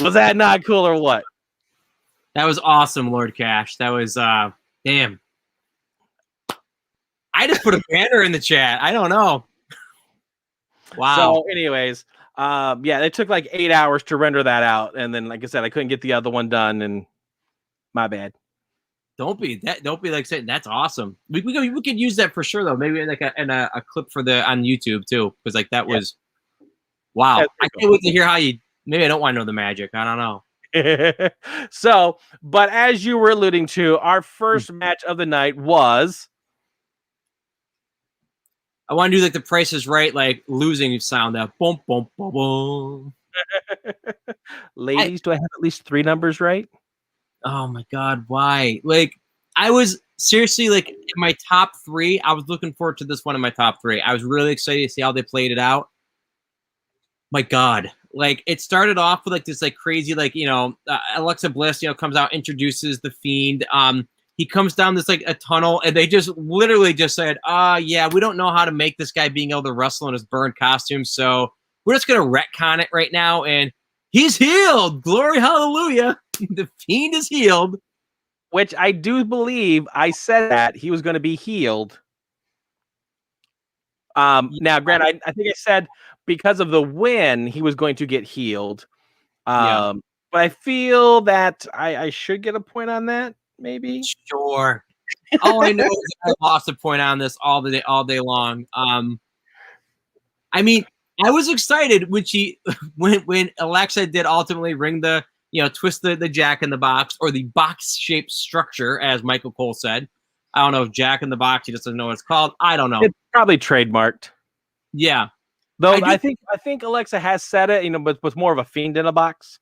S2: Was that not cool or what?
S1: That was awesome, Lord Cash. That was, damn. I just put a banner in the chat. I don't know. Wow.
S2: So anyways, yeah, it took like 8 hours to render that out. And then, like I said, I couldn't get the other one done, and my bad.
S1: Don't be like saying that's awesome. We could use that for sure though. Maybe like a clip for on YouTube too, because like that was wow. I can't wait to hear how you. Maybe I don't want to know the magic. I don't know.
S2: So, but as you were alluding to, our first match of the night was.
S1: I want to do like the Price is Right, like losing sound. That boom, boom, boom, boom.
S2: Ladies, do I have at least 3 numbers right?
S1: Oh my God, why? Like, I was seriously like in my top 3. I was looking forward to this one in my top 3. I was really excited to see how they played it out. My God, like it started off with like this like crazy like Alexa Bliss comes out, introduces the Fiend. He comes down this like a tunnel, and they just literally just said, yeah, we don't know how to make this guy being able to wrestle in his burned costume, so we're just gonna retcon it right now, and he's healed. Glory, hallelujah. The Fiend is healed.
S2: Which I do believe I said that he was going to be healed. Now, Grant, I think I said because of the win, he was going to get healed. But I feel that I should get a point on that, maybe.
S1: Sure. All I know is I lost a point on this all day long. I mean, I was excited when Alexa did ultimately ring the twist the Jack in the Box, or the box-shaped structure, as Michael Cole said. I don't know if Jack in the Box, he just doesn't know what it's called. I don't know.
S2: It's probably trademarked.
S1: Yeah.
S2: Though I think Alexa has said it, but with more of a Fiend in a box.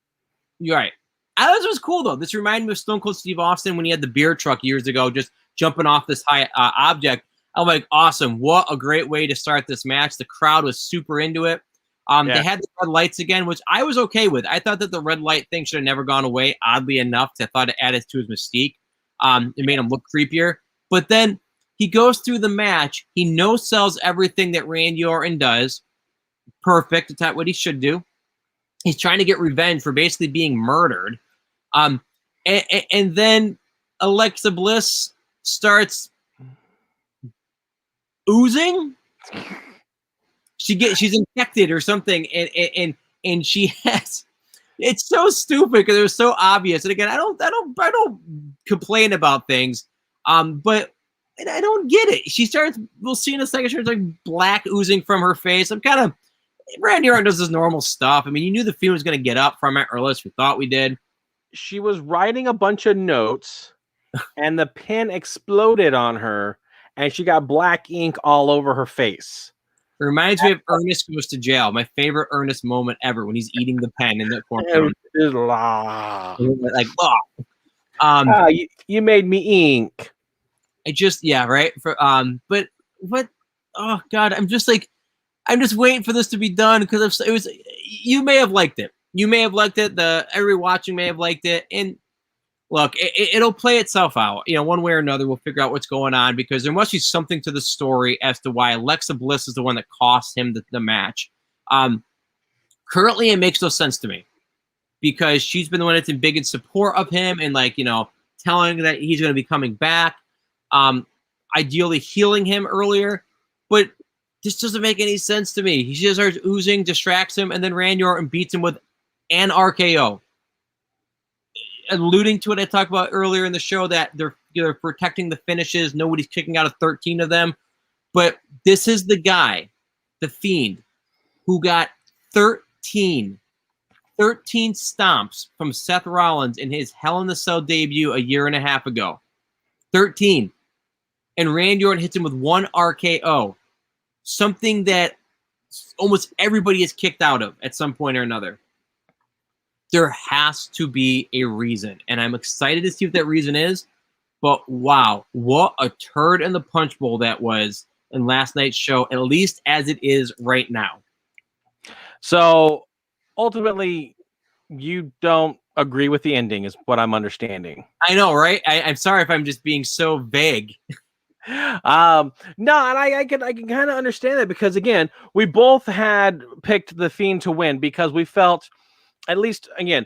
S1: You're right. This was cool though. This reminded me of Stone Cold Steve Austin when he had the beer truck years ago, just jumping off this high object. I'm like, awesome. What a great way to start this match. The crowd was super into it. They had the red lights again, which I was okay with. I thought that the red light thing should have never gone away, oddly enough. I thought it added to his mystique. It made him look creepier. But then he goes through the match. He no-sells everything that Randy Orton does. Perfect. It's not what he should do. He's trying to get revenge for basically being murdered. And then Alexa Bliss starts oozing. She's infected or something, and she has. It's so stupid because it was so obvious. And again, I don't complain about things, but I don't get it. She starts. We'll see in a second. She starts like black oozing from her face. I'm kind of. Randy Orton does this normal stuff. I mean, you knew the Fiend was going to get up from it, or at least we thought we did.
S2: She was writing a bunch of notes, and the pen exploded on her, and she got black ink all over her face.
S1: It reminds me of Ernest Goes to Jail, my favorite Ernest moment ever, when he's eating the pen in the corner. Like,
S2: you made me ink.
S1: I just, right. But what? Oh God, I'm just waiting for this to be done because it was. You may have liked it. You may have liked it. Everybody watching may have liked it. And look, it'll play itself out. One way or another, we'll figure out what's going on because there must be something to the story as to why Alexa Bliss is the one that cost him the match. Currently, it makes no sense to me because she's been the one that's been big in support of him and telling that he's going to be coming back. Ideally healing him earlier, but this doesn't make any sense to me. He just starts oozing, distracts him, and then Randy Orton beats him with an RKO. Alluding to what I talked about earlier in the show, that they're protecting the finishes. Nobody's kicking out of 13 of them. But this is the guy, the Fiend, who got 13 stomps from Seth Rollins in his Hell in the Cell debut a year and a half ago. 13. And Randy Orton hits him with one RKO. Something that almost everybody is kicked out of at some point or another. There has to be a reason, and I'm excited to see what that reason is. But wow, what a turd in the punch bowl that was in last night's show, at least as it is right now.
S2: So ultimately, you don't agree with the ending is what I'm understanding.
S1: I know, right? I'm sorry if I'm just being so vague.
S2: No, and I can kind of understand that, because again, we both had picked the Fiend to win because we felt, at least again,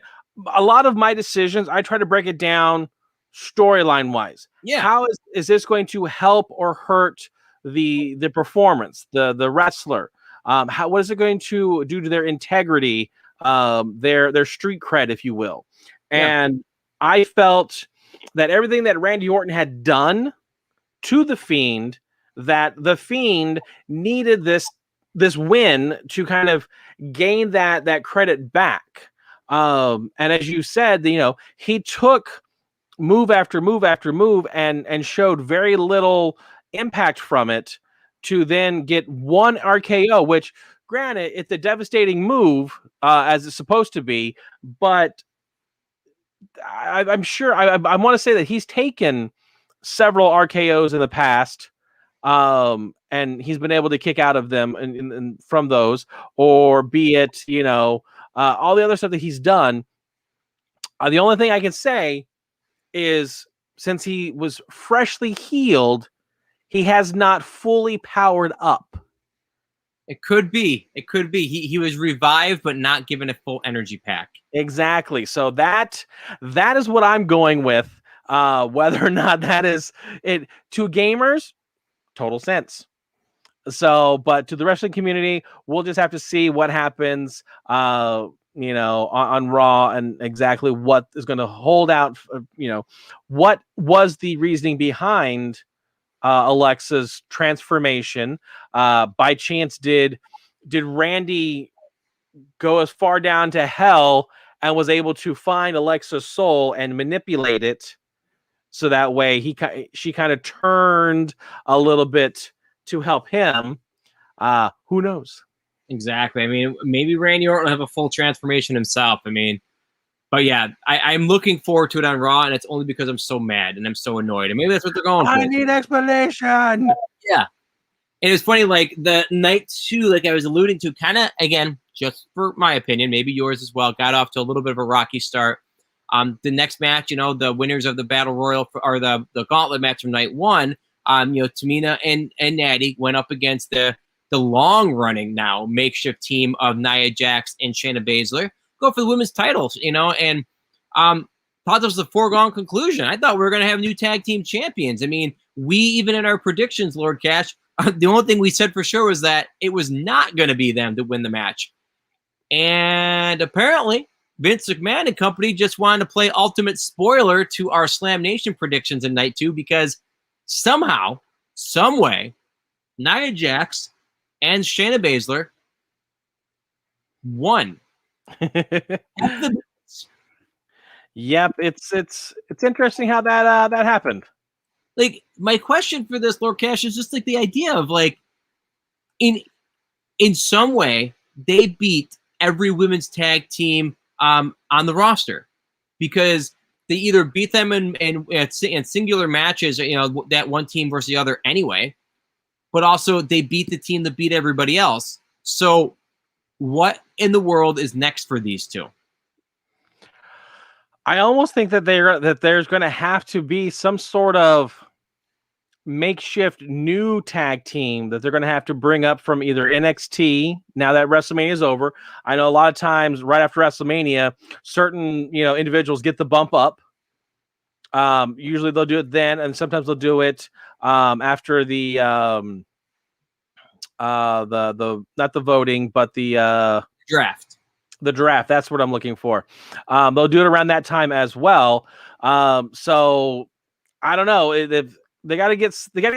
S2: a lot of my decisions, I try to break it down storyline wise.
S1: Yeah.
S2: How is this going to help or hurt the performance, the wrestler? What is it going to do to their integrity, their street cred, if you will?
S1: Yeah.
S2: And I felt that everything that Randy Orton had done to the Fiend, that the Fiend needed this win to kind of gain that credit back. And as you said, he took move after move after move and showed very little impact from it to then get one RKO, which granted, it's a devastating move, as it's supposed to be, but I'm sure I want to say that he's taken several RKOs in the past, and he's been able to kick out of them and from those, or be it all the other stuff that he's done. The only thing I can say is, since he was freshly healed, he has not fully powered up.
S1: It could be. It could be. He was revived, but not given a full energy pack.
S2: Exactly. So that is what I'm going with. Whether or not that is it to gamers, total sense. So, but to the wrestling community, we'll just have to see what happens, on Raw, and exactly what is going to hold out. What was the reasoning behind Alexa's transformation? By chance, did Randy go as far down to hell and was able to find Alexa's soul and manipulate it, so that way she kind of turned a little bit to help him? Who knows?
S1: Exactly. I mean, maybe Randy Orton will have a full transformation himself. I mean, but yeah, I'm looking forward to it on Raw, and it's only because I'm so mad and I'm so annoyed. And maybe that's what they're going for.
S2: I need explanation.
S1: Yeah. And it's funny, like the night 2, like I was alluding to, kind of, again, just for my opinion, maybe yours as well, got off to a little bit of a rocky start. The next match, the winners of the Battle Royal, or the Gauntlet match from night 1, Tamina and Natty went up against the long-running now makeshift team of Nia Jax and Shayna Baszler, go for the women's titles, and thought this was a foregone conclusion. I thought we were going to have new tag team champions. I mean, we, even in our predictions, Lord Cash, the only thing we said for sure was that it was not going to be them to win the match. And apparently, Vince McMahon and company just wanted to play ultimate spoiler to our Slam Nation predictions in night 2, because somehow, some way, Nia Jax and Shayna Baszler won.
S2: Yep, it's interesting how that happened.
S1: Like, my question for this, Lord Cash, is just like the idea of, like, in some way they beat every women's tag team on the roster, because they either beat them in singular matches, that one team versus the other anyway, but also they beat the team that beat everybody else. So what in the world is next for these two?
S2: I almost think that there's going to have to be some sort of makeshift new tag team that they're going to have to bring up from either NXT now that WrestleMania is over. I know a lot of times right after WrestleMania, certain individuals get the bump up. Usually they'll do it then, and sometimes they'll do it after the not the voting, but the
S1: draft.
S2: The draft. That's what I'm looking for. They'll do it around that time as well. So I don't know if they got to get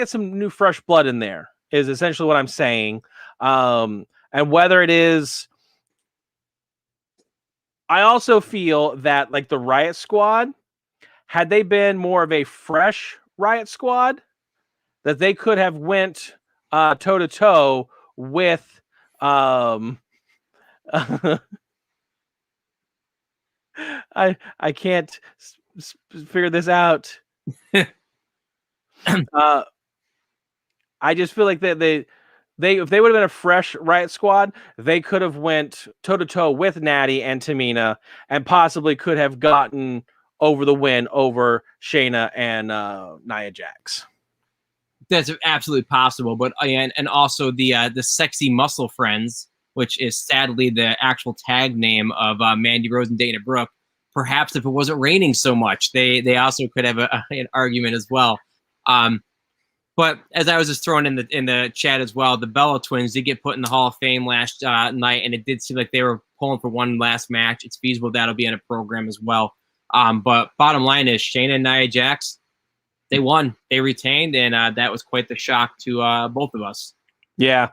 S2: some new fresh blood in there, is essentially what I'm saying. And whether it is, I also feel that, like, the Riot Squad, had they been more of a fresh Riot Squad, that they could have went toe to toe with I can't figure this out. I just feel like they if they would have been a fresh Riot Squad, they could have went toe to toe with Natty and Tamina, and possibly could have gotten over the win over Shayna and Nia Jax.
S1: That's absolutely possible, but and also the Sexy Muscle Friends, which is sadly the actual tag name of Mandy Rose and Dana Brooke. Perhaps if it wasn't raining so much, they also could have an argument as well. But as I was just throwing in the chat as well, the Bella Twins did get put in the Hall of Fame last night, and it did seem like they were pulling for one last match. It's feasible that'll be in a program as well. But bottom line is Shayna and Nia Jax, they won, they retained, and that was quite the shock to both of us.
S2: Yeah.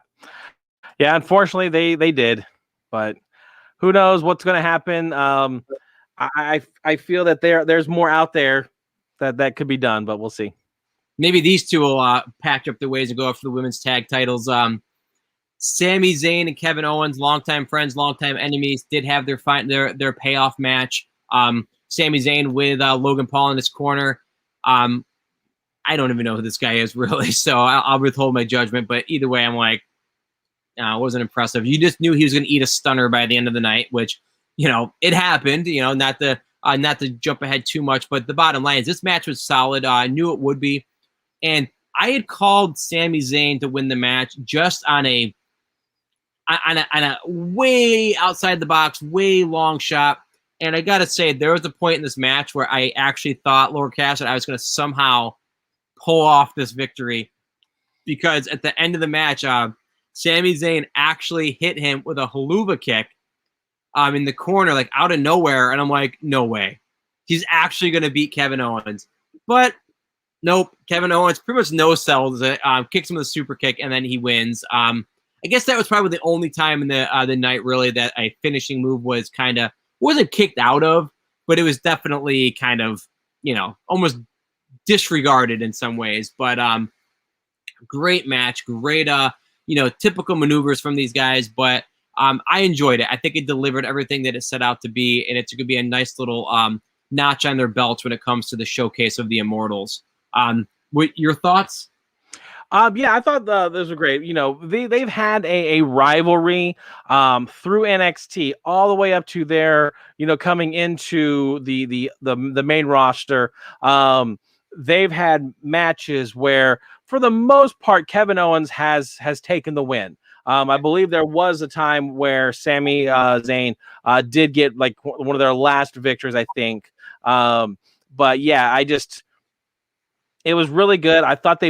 S2: Unfortunately, they did, but who knows what's going to happen. I feel that there's more out there that could be done, but we'll see.
S1: Maybe these two will patch up their ways and go after the women's tag titles. Sami Zayn and Kevin Owens, longtime friends, longtime enemies, did have their payoff match. Sami Zayn with Logan Paul in his corner. I don't even know who this guy is really, so I'll withhold my judgment. But either way, I'm like, it wasn't impressive. You just knew he was going to eat a stunner by the end of the night, which, it happened. Not to jump ahead too much, but the bottom line is this match was solid. I knew it would be. And I had called Sami Zayn to win the match just on a way outside the box, way long shot. And I got to say, there was a point in this match where I actually thought, Lord Cash, that I was going to somehow pull off this victory. Because at the end of the match, Sami Zayn actually hit him with a haluva kick in the corner, like out of nowhere. And I'm like, no way. He's actually going to beat Kevin Owens. But nope, Kevin Owens pretty much no-sells it, kicks him with a super kick, and then he wins. I guess that was probably the only time in the night, really, that a finishing move was wasn't kicked out of, but it was definitely kind of, almost disregarded in some ways. But great match, great, typical maneuvers from these guys, but I enjoyed it. I think it delivered everything that it set out to be, and it's going to be a nice little notch on their belts when it comes to the showcase of the Immortals. What your thoughts?
S2: Yeah, I thought those were great. They've had a rivalry through NXT all the way up to their, coming into the main roster. They've had matches where, for the most part, Kevin Owens has taken the win. I believe there was a time where Sami Zayn did get like one of their last victories, I think. But yeah, it was really good. I thought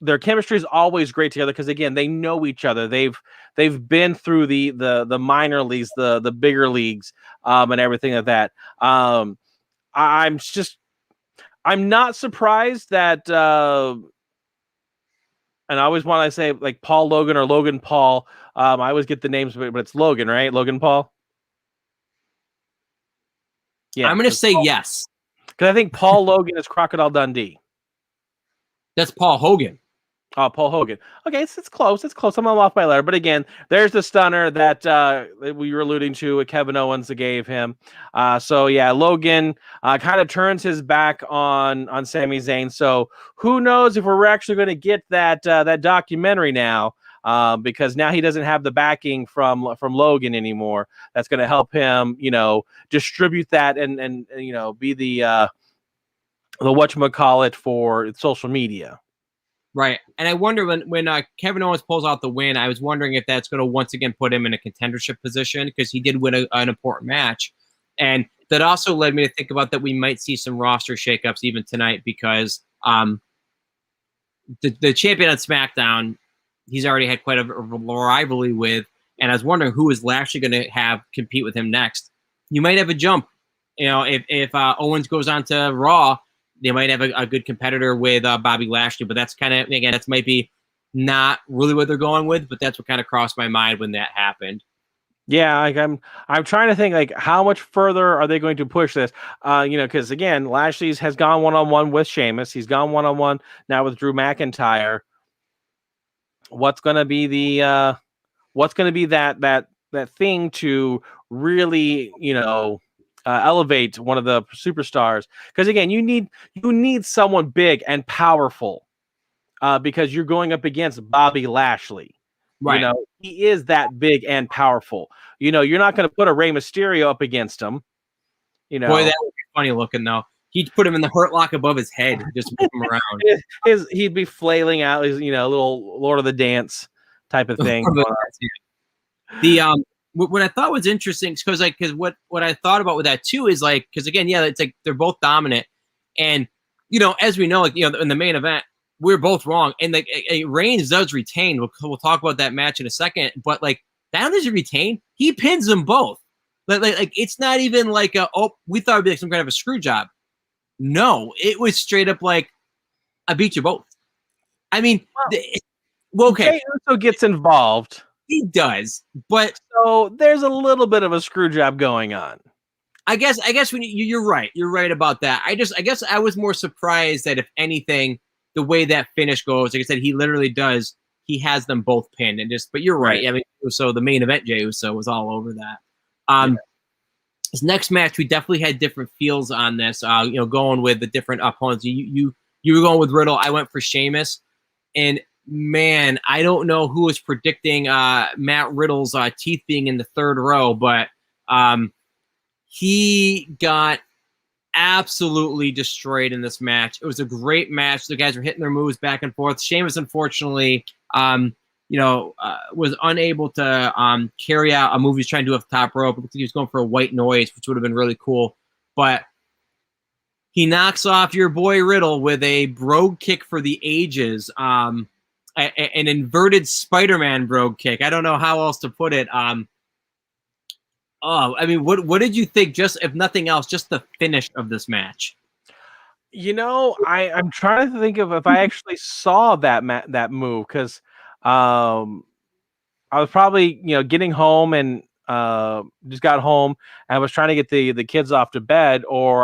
S2: their chemistry is always great together because, again, they know each other. They've been through the minor leagues, the bigger leagues, and everything like that. I'm not surprised that, and I always want to say like Paul Logan or Logan Paul. I always get the names, but it's Logan, right? Logan Paul.
S1: Yeah, I'm going to say
S2: Paul.
S1: Yes,
S2: because I think Paul Logan is Crocodile Dundee.
S1: That's Paul Hogan.
S2: Oh, Paul Hogan. Okay, it's close. It's close. I'm off by a letter. But again, there's the stunner that we were alluding to, Kevin Owens gave him. So yeah, Logan kind of turns his back on Sami Zayn. So who knows if we're actually going to get that documentary now, because now he doesn't have the backing from Logan anymore. That's going to help him, distribute that and be the whatchamacallit for social media.
S1: Right. And I wonder when Kevin Owens pulls out the win, I was wondering if that's going to once again put him in a contendership position, because he did win an important match. And that also led me to think about that we might see some roster shakeups even tonight, because the champion on SmackDown, he's already had quite a rivalry with, and I was wondering who is Lashley going to have compete with him next. You might have a jump. If Owens goes on to Raw, they might have a good competitor with Bobby Lashley, but that's kind of, again, that's might be not really what they're going with, but that's what kind of crossed my mind when that happened.
S2: Yeah, I'm trying to think, like, how much further are they going to push this? Because again, Lashley's has gone one-on-one with Sheamus. He's gone one-on-one now with Drew McIntyre. What's going to be that thing to really, elevate one of the superstars? Because again, you need someone big and powerful, because you're going up against Bobby Lashley.
S1: Right.
S2: You know, he is that big and powerful. You know, you're not going to put a Rey Mysterio up against him. You know,
S1: boy, that would be funny looking though. He'd put him in the Hurt Lock above his head, just move him around.
S2: He'd be flailing out his, you know, little Lord of the Dance type of thing.
S1: The what I thought was interesting because what I thought about with that too is like, because again, yeah, it's like they're both dominant, and you know, as we know, like, you know, in the main event, we're both wrong, and like Reigns does retain. We'll talk about that match in a second, but like not only does he retain, he pins them both. Like it's not even like we thought it'd be like some kind of a screw job. No, it was straight up like, I beat you both. I mean, well okay.
S2: Jey Uso gets involved.
S1: He does, but
S2: so there's a little bit of a screw job going on.
S1: I guess when you're right. You're right about that. I guess I was more surprised that if anything, the way that finish goes, like I said, he literally does. He has them both pinned, and just. But you're right. I mean, so the main event, Jey Uso was all over that. This next match, we definitely had different feels on this. You know, going with the different opponents. You were going with Riddle. I went for Sheamus, and man, I don't know who was predicting Matt Riddle's teeth being in the third row, but he got absolutely destroyed in this match. It was a great match. The guys were hitting their moves back and forth. Sheamus, unfortunately, was unable to carry out a move he was trying to do off the top rope. It looked like he was going for a white noise, which would have been really cool. But he knocks off your boy Riddle with a brogue kick for the ages. An inverted Spider-Man brogue kick. I don't know how else to put it. I mean, what did you think? Just if nothing else, just the finish of this match.
S2: You know, I'm trying to think of if I actually saw that move because I was probably getting home and just got home and I was trying to get the kids off to bed, or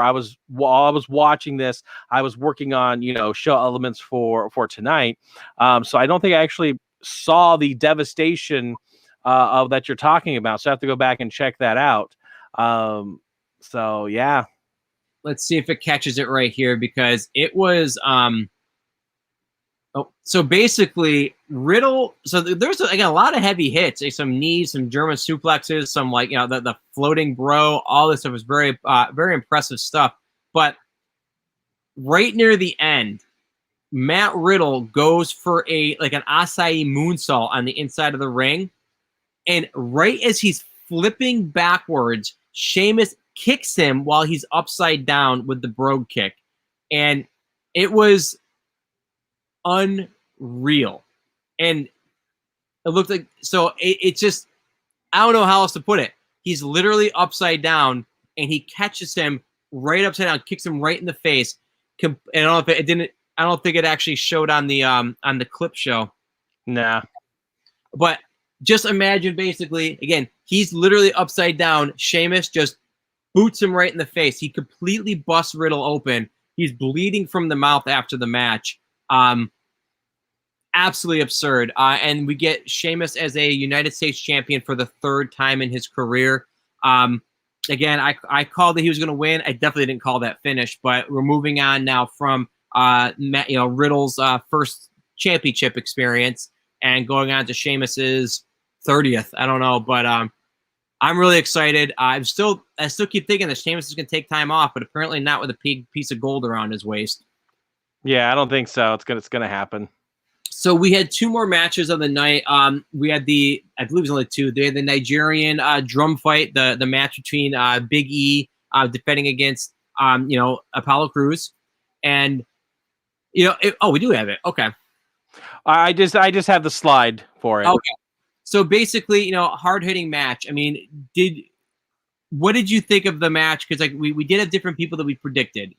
S2: while I was watching this, I was working on show elements for tonight. So I don't think I actually saw the devastation of that you're talking about. So I have to go back and check that out. So yeah.
S1: Let's see if it catches it right here, because it was so basically Riddle. So there's again a lot of heavy hits, some knees, some German suplexes, some the floating bro. All this stuff was very very impressive stuff. But right near the end, Matt Riddle goes for an acai moonsault on the inside of the ring, and right as he's flipping backwards, Sheamus kicks him while he's upside down with the brogue kick, and it was unreal. And it looked like, so it's just, I don't know how else to put it. He's literally upside down and he catches him right upside down, kicks him right in the face. And I don't know if it didn't, I don't think it actually showed on the clip show.
S2: Nah.
S1: But just imagine, basically, again, he's literally upside down. Sheamus just boots him right in the face. He completely busts Riddle open. He's bleeding from the mouth after the match. Absolutely absurd. And we get Sheamus as a United States champion for the third time in his career. Again, I called that he was going to win. I definitely didn't call that finish, but we're moving on now from Riddle's first championship experience and going on to Sheamus's 30th. I don't know, but I'm really excited. I still keep thinking that Sheamus is going to take time off, but apparently not with a big piece of gold around his waist.
S2: Yeah, I don't think so. It's gonna happen.
S1: So we had two more matches of the night. We had I believe it was only two. They had the Nigerian drum fight, the match between Big E defending against Apollo Crews, and we do have it. Okay.
S2: I just have the slide for it.
S1: Okay. So basically, hard-hitting match. I mean, what did you think of the match? Because we did have different people that we predicted.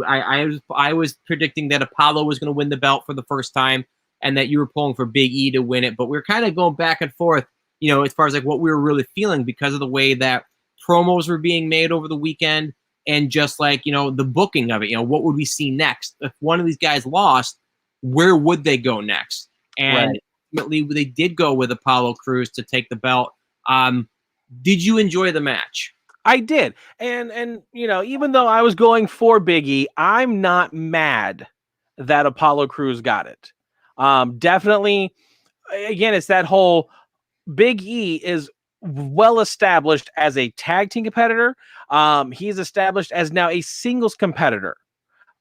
S1: I was predicting that Apollo was going to win the belt for the first time, and that you were pulling for Big E to win it. But we were kind of going back and forth, as far as what we were really feeling because of the way that promos were being made over the weekend, and just the booking of it. What would we see next? If one of these guys lost, where would they go next? And
S2: right.
S1: Ultimately, they did go with Apollo Crews to take the belt. Did you enjoy the match?
S2: I did. And even though I was going for Big E, I'm not mad that Apollo Crews got it. Definitely again, it's that whole Big E is well established as a tag team competitor. He's established as now a singles competitor.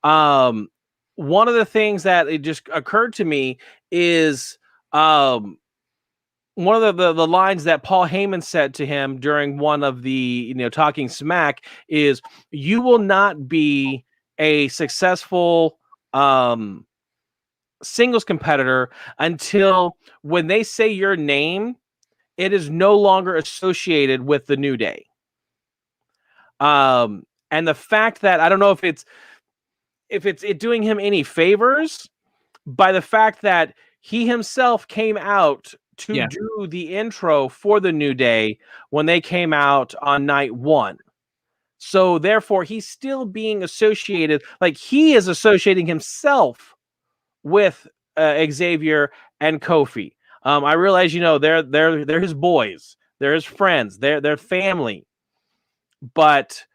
S2: One of the things that it just occurred to me is one of the lines that Paul Heyman said to him during one of the Talking Smack is, "You will not be a successful singles competitor until when they say your name, it is no longer associated with the New Day." And the fact that I don't know if it's doing him any favors by the fact that he himself came out to do the intro for the New Day when they came out on night 1. So therefore, he's still being associated, like he is associating himself with Xavier and Kofi. I realize, they're his boys, they're his friends, they're family, but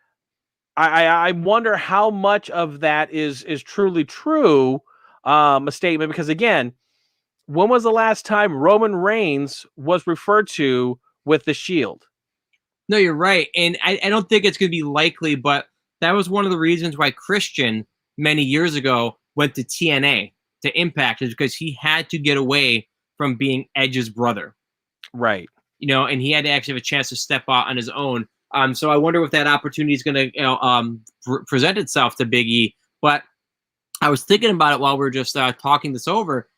S2: I wonder how much of that is truly true, a statement, because again, when was the last time Roman Reigns was referred to with the Shield?
S1: No, you're right. And I don't think it's going to be likely, but that was one of the reasons why Christian many years ago went to TNA, to Impact, is because he had to get away from being Edge's brother.
S2: Right.
S1: And he had to actually have a chance to step out on his own. So I wonder if that opportunity is going to present itself to Big E. But I was thinking about it while we were just talking this over.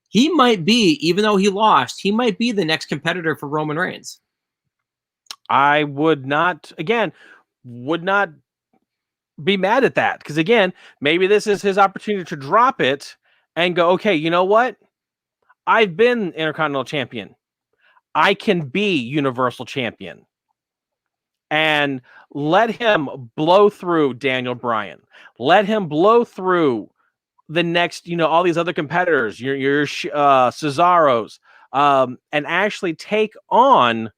S1: He might be, even though he lost, he might be the next competitor for Roman Reigns.
S2: I would not be mad at that, because again, maybe this is his opportunity to drop it and go, okay, you know what? I've been Intercontinental Champion. I can be Universal Champion. And let him blow through Daniel Bryan. Let him blow through the next, all these other competitors, your Cesaros, and actually take on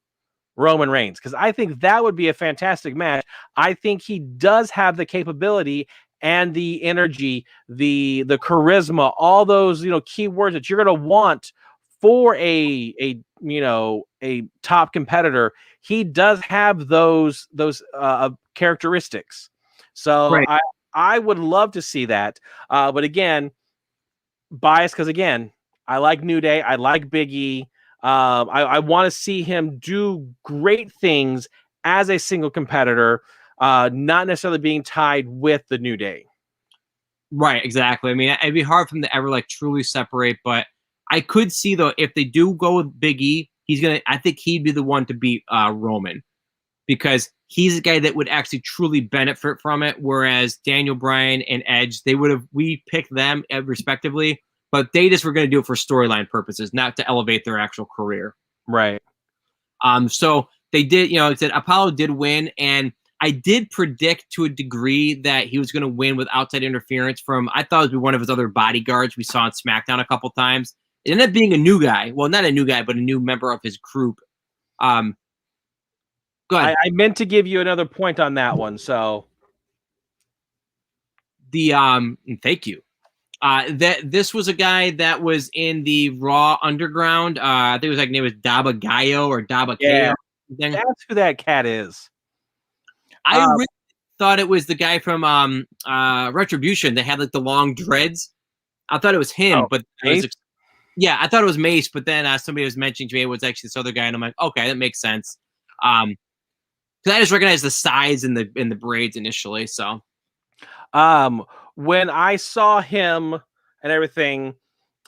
S2: Roman Reigns, because I think that would be a fantastic match. I think he does have the capability and the energy, the charisma, all those key words that you're going to want for a top competitor. He does have those characteristics. So
S1: right.
S2: I would love to see that. But again, biased, because again, I like New Day, I like Big E. I want to see him do great things as a single competitor, not necessarily being tied with the New Day.
S1: Right, exactly. I mean, it'd be hard for them to ever truly separate, but I could see though, if they do go with Big E, I think he'd be the one to beat Roman, because he's a guy that would actually truly benefit from it. Whereas Daniel Bryan and Edge, we picked them respectively, but they just were going to do it for storyline purposes, not to elevate their actual career.
S2: Right.
S1: So they did, it said Apollo did win, and I did predict to a degree that he was going to win with outside interference from, I thought it would be one of his other bodyguards we saw on SmackDown a couple times. It ended up being a new guy. Well, not a new guy, but a new member of his group. Go ahead.
S2: I meant to give you another point on that one. So
S1: thank you. This was a guy that was in the Raw Underground. I think it was name was Daba Gaio or Daba
S2: yeah,
S1: K.
S2: That's who that cat is.
S1: I really thought it was the guy from Retribution. They had the long dreads. I thought it was him, but yeah, I thought it was Mace. But then somebody was mentioning to me it was actually this other guy, and I'm like, okay, that makes sense. Because I just recognized the size in the braids initially. So,
S2: when I saw him and everything,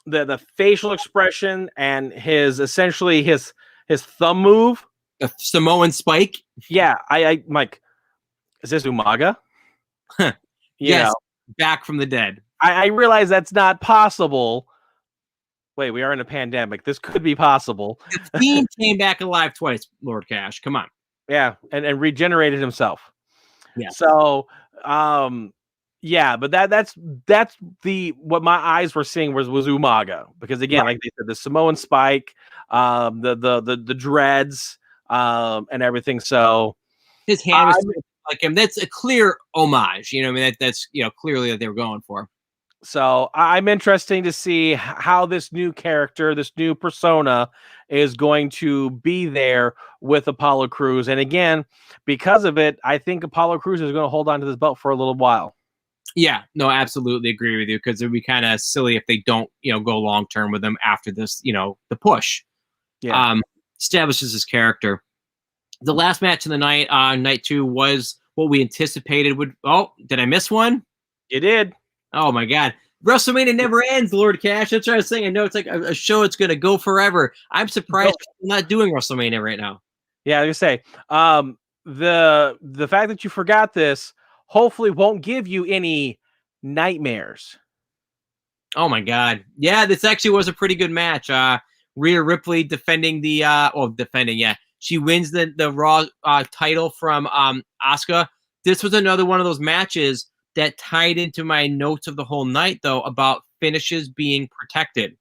S2: the facial expression and his thumb move,
S1: a Samoan spike.
S2: Yeah, I'm like, is this Umaga?
S1: Yes, back from the dead.
S2: I realize that's not possible. Wait, we are in a pandemic. This could be possible.
S1: The Fiend came back alive twice, Lord Cash. Come on.
S2: Yeah, and regenerated himself.
S1: Yeah.
S2: So, yeah, but that's what my eyes were seeing was Umaga, because again, like they said, the Samoan spike, the dreads, and everything. So
S1: his hand was like him. That's a clear homage. I mean, that's clearly that they were going for.
S2: So I'm interested to see how this new character, this new persona, is going to be there with Apollo Crews. And again, because of it, I think Apollo Crews is going to hold on to this belt for a little while.
S1: Yeah, no, absolutely agree with you, because it'd be kind of silly if they don't, go long term with him after this, the push.
S2: Yeah.
S1: Establishes his character. The last match of the night, night 2, was what we anticipated would. Oh, did I miss one?
S2: You did.
S1: Oh my God. WrestleMania never ends, Lord Cash. That's what I was saying. I know it's like a show that's going to go forever. I'm surprised we're not doing WrestleMania right now.
S2: Yeah, I was gonna say, the fact that you forgot this hopefully won't give you any nightmares.
S1: Oh my God. Yeah, this actually was a pretty good match. Rhea Ripley defending yeah. She wins the Raw title from Asuka. This was another one of those matches that tied into my notes of the whole night, though, about finishes being protected.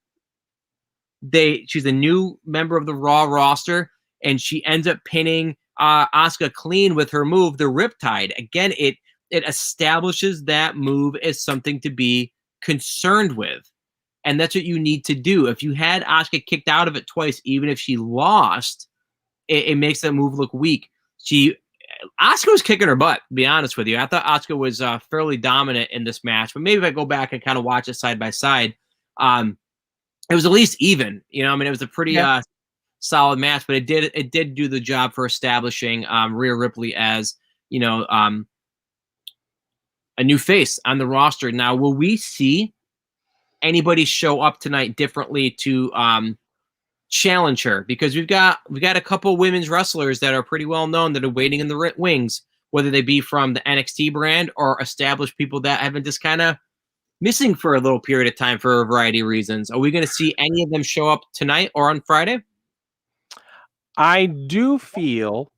S1: She's a new member of the Raw roster, and she ends up pinning Asuka clean with her move, the Riptide. Again, it establishes that move as something to be concerned with. And that's what you need to do. If you had Asuka kicked out of it twice, even if she lost, it makes that move look weak. Asuka was kicking her butt, to be honest with you. I thought Asuka was fairly dominant in this match, but maybe if I go back and kind of watch it side by side, it was at least even. It was a pretty solid match, but it did do the job for establishing Rhea Ripley as a new face on the roster. Now, will we see anybody show up tonight differently to challenge her? Because we've got a couple women's wrestlers that are pretty well known that are waiting in the wings, whether they be from the NXT brand or established people that have been just kind of missing for a little period of time for a variety of reasons. Are we going to see any of them show up tonight or on Friday?
S2: I do feel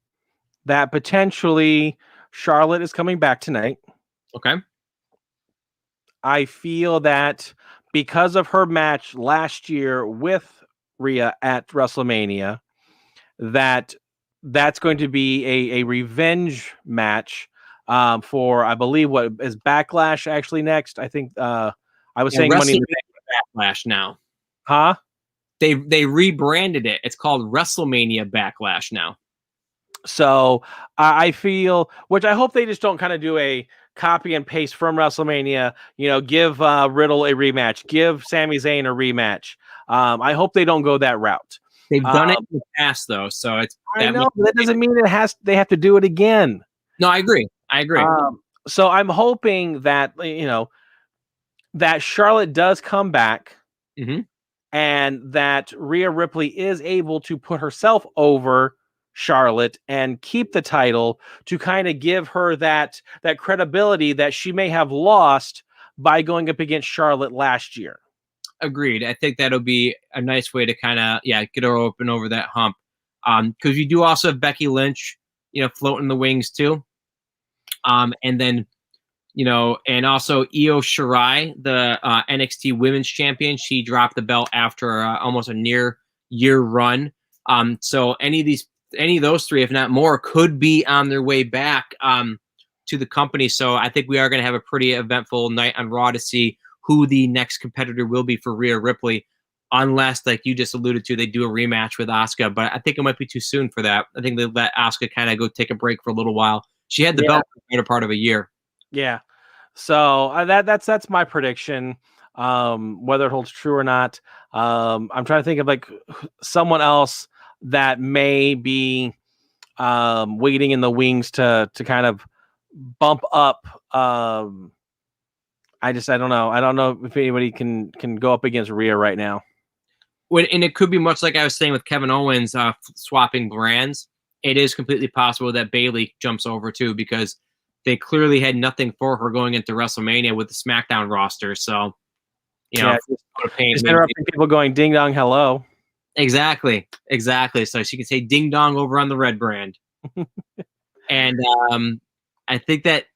S2: that potentially Charlotte is coming back tonight.
S1: Okay.
S2: I feel that because of her match last year with Rhea at WrestleMania, that's going to be a revenge match for, I believe, what is Backlash actually next. I think I was saying Money in the
S1: Bank Backlash now.
S2: Huh?
S1: They rebranded it. It's called WrestleMania Backlash now.
S2: So I feel, which I hope they just don't kind of do a copy and paste from WrestleMania, give Riddle a rematch, give Sami Zayn a rematch. I hope they don't go that route.
S1: They've done it in the past, though, so it's.
S2: I know, but that doesn't mean they have to do it again.
S1: No, I agree.
S2: So I'm hoping that that Charlotte does come back, and that Rhea Ripley is able to put herself over Charlotte and keep the title to kind of give her that credibility that she may have lost by going up against Charlotte last year.
S1: Agreed. I think that'll be a nice way to kind of get her open over that hump. Because you do also have Becky Lynch, floating the wings too. And then, and also Io Shirai, the NXT Women's Champion. She dropped the belt after almost a near year run. So any of those three, if not more, could be on their way back to the company. So I think we are going to have a pretty eventful night on Raw to see who the next competitor will be for Rhea Ripley, unless, like you just alluded to, they do a rematch with Asuka. But I think it might be too soon for that. I think they let Asuka kind of go take a break for a little while. She had the belt for the better part of a year.
S2: Yeah. So that's my prediction. Whether it holds true or not, I'm trying to think of like someone else that may be waiting in the wings to kind of bump up. I don't know. I don't know if anybody can go up against Rhea right now.
S1: And it could be much like I was saying with Kevin Owens swapping brands. It is completely possible that Bayley jumps over too, because they clearly had nothing for her going into WrestleMania with the SmackDown roster. So,
S2: just interrupting people going ding dong hello.
S1: Exactly. So she can say ding dong over on the red brand. And I think that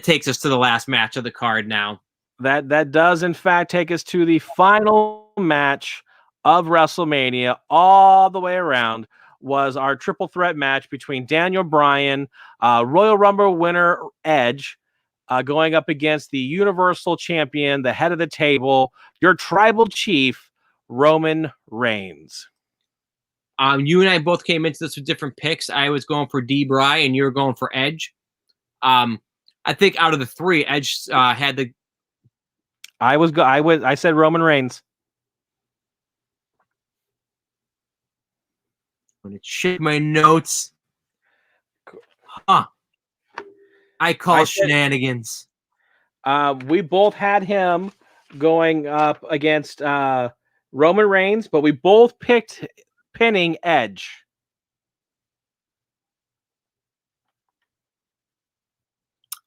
S1: takes us to the last match of the card now.
S2: That does, in fact, take us to the final match of WrestleMania all the way around. Was our triple threat match between Daniel Bryan, Royal Rumble winner Edge, going up against the Universal Champion, the head of the table, your tribal chief, Roman Reigns.
S1: You and I both came into this with different picks. I was going for D-Bry, and you were going for Edge. I think out of the three, Edge had the.
S2: I said Roman Reigns.
S1: I'm gonna check my notes. Huh. I call shenanigans.
S2: We both had him going up against Roman Reigns, but we both picked pinning Edge.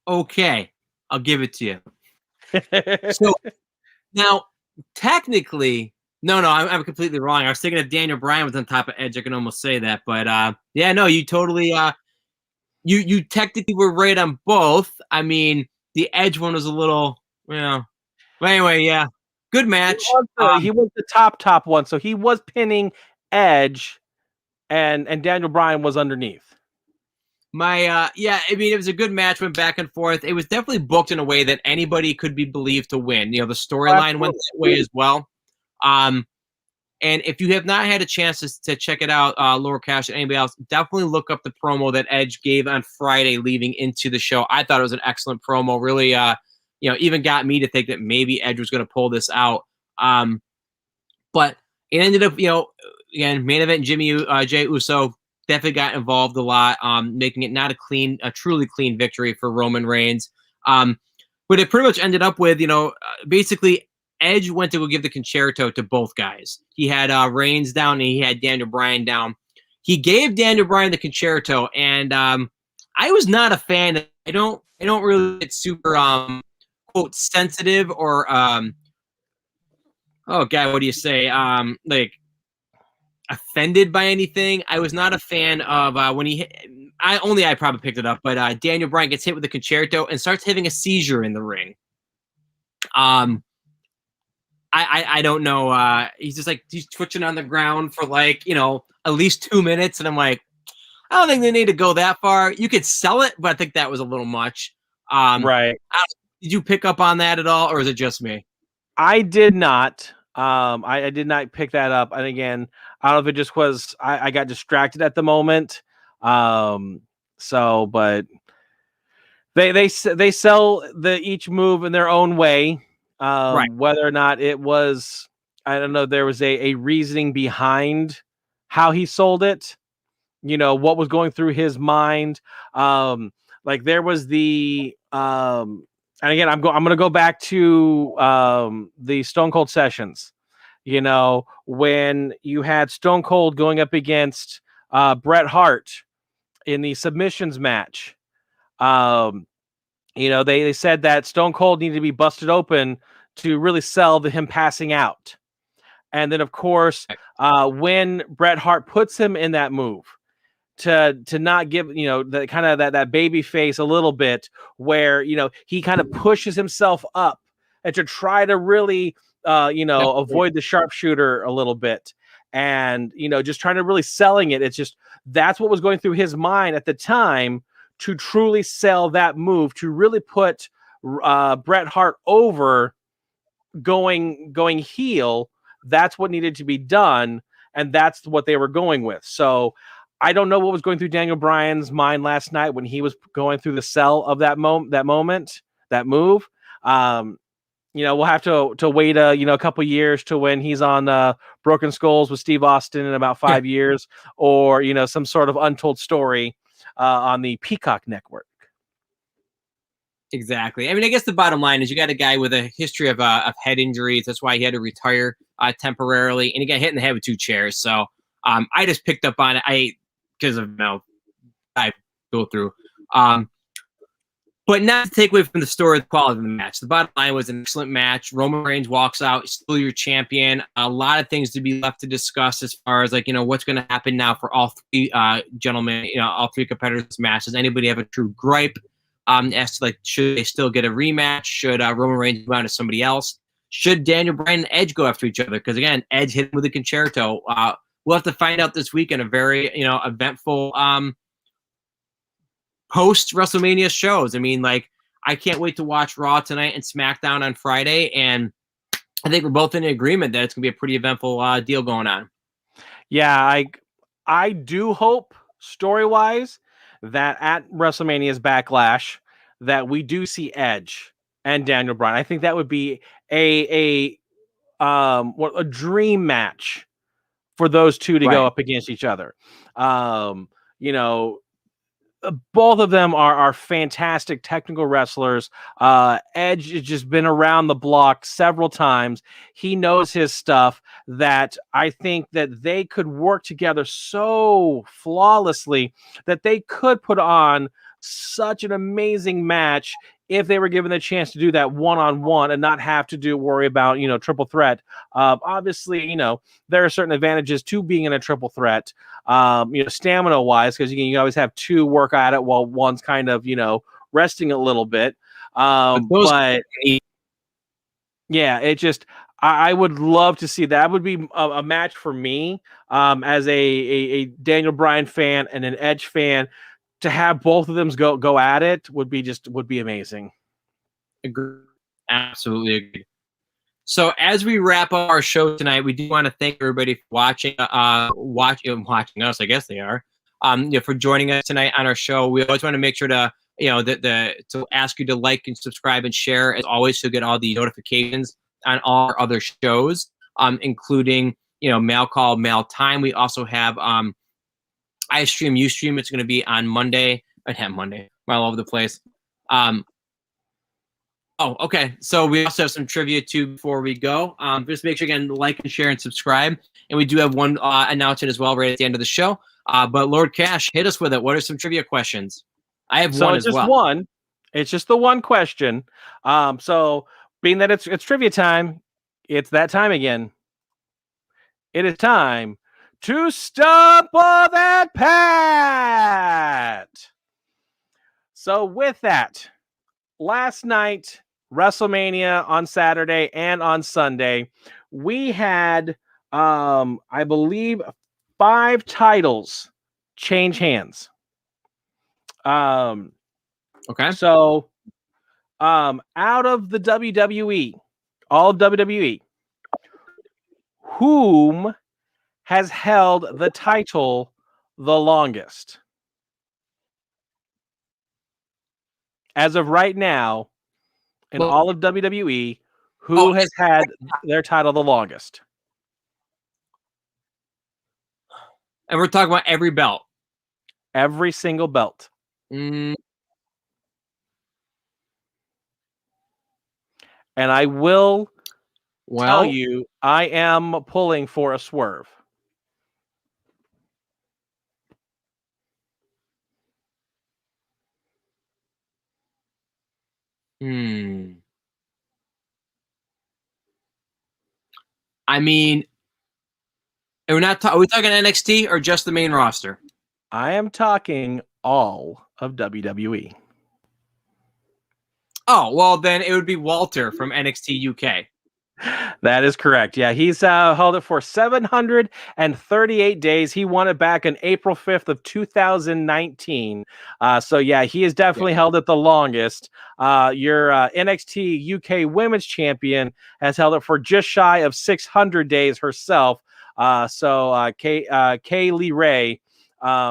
S1: Okay, I'll give it to you. So now, technically, no, I'm completely wrong. I was thinking if Daniel Bryan was on top of Edge, I can almost say that. But yeah, no, you totally, you technically were right on both. I mean, the Edge one was a little, But anyway, yeah, good match.
S2: He was the top one, so he was pinning Edge, and Daniel Bryan was underneath.
S1: Yeah, I mean, it was a good match, went back and forth. It was definitely booked in a way that anybody could be believed to win. The storyline went that way as well. And if you have not had a chance to check it out, Lord Cash and anybody else, definitely look up the promo that Edge gave on Friday leading into the show. I thought it was an excellent promo. Really, even got me to think that maybe Edge was going to pull this out. But it ended up, again, main event Jey Uso definitely got involved a lot, making it not a truly clean victory for Roman Reigns. But it pretty much ended up with, basically Edge went to go give the concerto to both guys. He had Reigns down and he had Daniel Bryan down. He gave Daniel Bryan the concerto, and I was not a fan. I don't really get super quote sensitive or oh god, what do you say? Like offended by anything. I was not a fan of when I probably picked it up, but Daniel Bryan gets hit with the concerto and starts having a seizure in the ring. I don't know. He's just like he's twitching on the ground for at least 2 minutes, and I'm like, I don't think they need to go that far. You could sell it, but I think that was a little much.
S2: Right.
S1: Did you pick up on that at all, or is it just me?
S2: I did not. I did not pick that up. And again, I don't know if it just was I got distracted at the moment. But they sell each move in their own way.
S1: Right.
S2: Whether or not it was, I don't know, there was a reasoning behind how he sold it. What was going through his mind. Like there was the and again, I'm going to go back to the Stone Cold sessions. When you had Stone Cold going up against Bret Hart in the submissions match. They said that Stone Cold needed to be busted open to really sell him passing out. And then, of course, when Bret Hart puts him in that move, to not give the kind of that baby face a little bit, where he kind of pushes himself up and to try to really avoid the sharpshooter a little bit, and just trying to really selling it. It's just that's what was going through his mind at the time to truly sell that move, to really put Bret Hart over, going heel. That's what needed to be done, and that's what they were going with. So I don't know what was going through Daniel Bryan's mind last night when he was going through the sell of that move. We'll have to wait a couple years to when he's on Broken Skulls with Steve Austin in about 5 years, or some sort of untold story on the Peacock network.
S1: Exactly. I mean, I guess the bottom line is you got a guy with a history of head injuries. That's why he had to retire temporarily, and he got hit in the head with 2 chairs. So I just picked up on it. Because of I go through. But not to take away from the story, the quality of the match. The bottom line was an excellent match. Roman Reigns walks out, still your champion. A lot of things to be left to discuss as far as what's going to happen now for all 3 gentlemen, all 3 competitors' matches. Does anybody have a true gripe as to should they still get a rematch? Should Roman Reigns move on to somebody else? Should Daniel Bryan and Edge go after each other? Because again, Edge hit him with a concerto. We'll have to find out this week in a very, eventful post WrestleMania shows. I mean, I can't wait to watch Raw tonight and SmackDown on Friday. And I think we're both in agreement that it's going to be a pretty eventful deal going on.
S2: Yeah, I do hope story-wise that at WrestleMania's Backlash that we do see Edge and Daniel Bryan. I think that would be a dream match for those two to go up against each other. You know, both of them are fantastic technical wrestlers. Edge has just been around the block several times. He knows his stuff. That I think that they could work together so flawlessly that they could put on such an amazing match if they were given the chance to do that one-on-one and not have to worry about, triple threat. Obviously, there are certain advantages to being in a triple threat, stamina wise, because you can always have two work at it while one's kind of, resting a little bit. But yeah, it just, I would love to see that. Would be a match for me as a Daniel Bryan fan and an Edge fan. To have both of them go at it would be amazing.
S1: Agree. Absolutely agree. So as we wrap up our show tonight, we do want to thank everybody for watching us. I guess they are. For joining us tonight on our show. We always want to make sure to to ask you to like and subscribe and share as always to get all the notifications on all our other shows, including Mail Call, Mail Time. We also have I stream, you stream. It's going to be on Monday. Monday. I'm all over the place. Oh, okay. So we also have some trivia too before we go. Just make sure again like and share and subscribe. And we do have one announcement as well right at the end of the show. But Lord Cash, hit us with it. What are some trivia questions? I have one as well.
S2: One. It's just the one question. So being that it's trivia time, it's that time again. It is time to stump all that Pat. So with that, last night, WrestleMania on Saturday and on Sunday, we had, I believe, 5 titles change hands.
S1: Okay.
S2: So, out of the WWE, all of WWE, whom has held the title the longest? As of right now, in all of WWE, who has had their title the longest?
S1: And we're talking about every belt.
S2: Every single belt.
S1: And
S2: I will tell you, I am pulling for a swerve.
S1: I mean, are we talking NXT or just the main roster?
S2: I am talking all of WWE.
S1: Oh, well, then it would be Walter from NXT UK.
S2: That is correct. Yeah, he's held it for 738 days. He won it back on April 5th of 2019. So, yeah, he has definitely held it the longest. Your NXT UK Women's Champion has held it for just shy of 600 days herself. Kaylee Ray.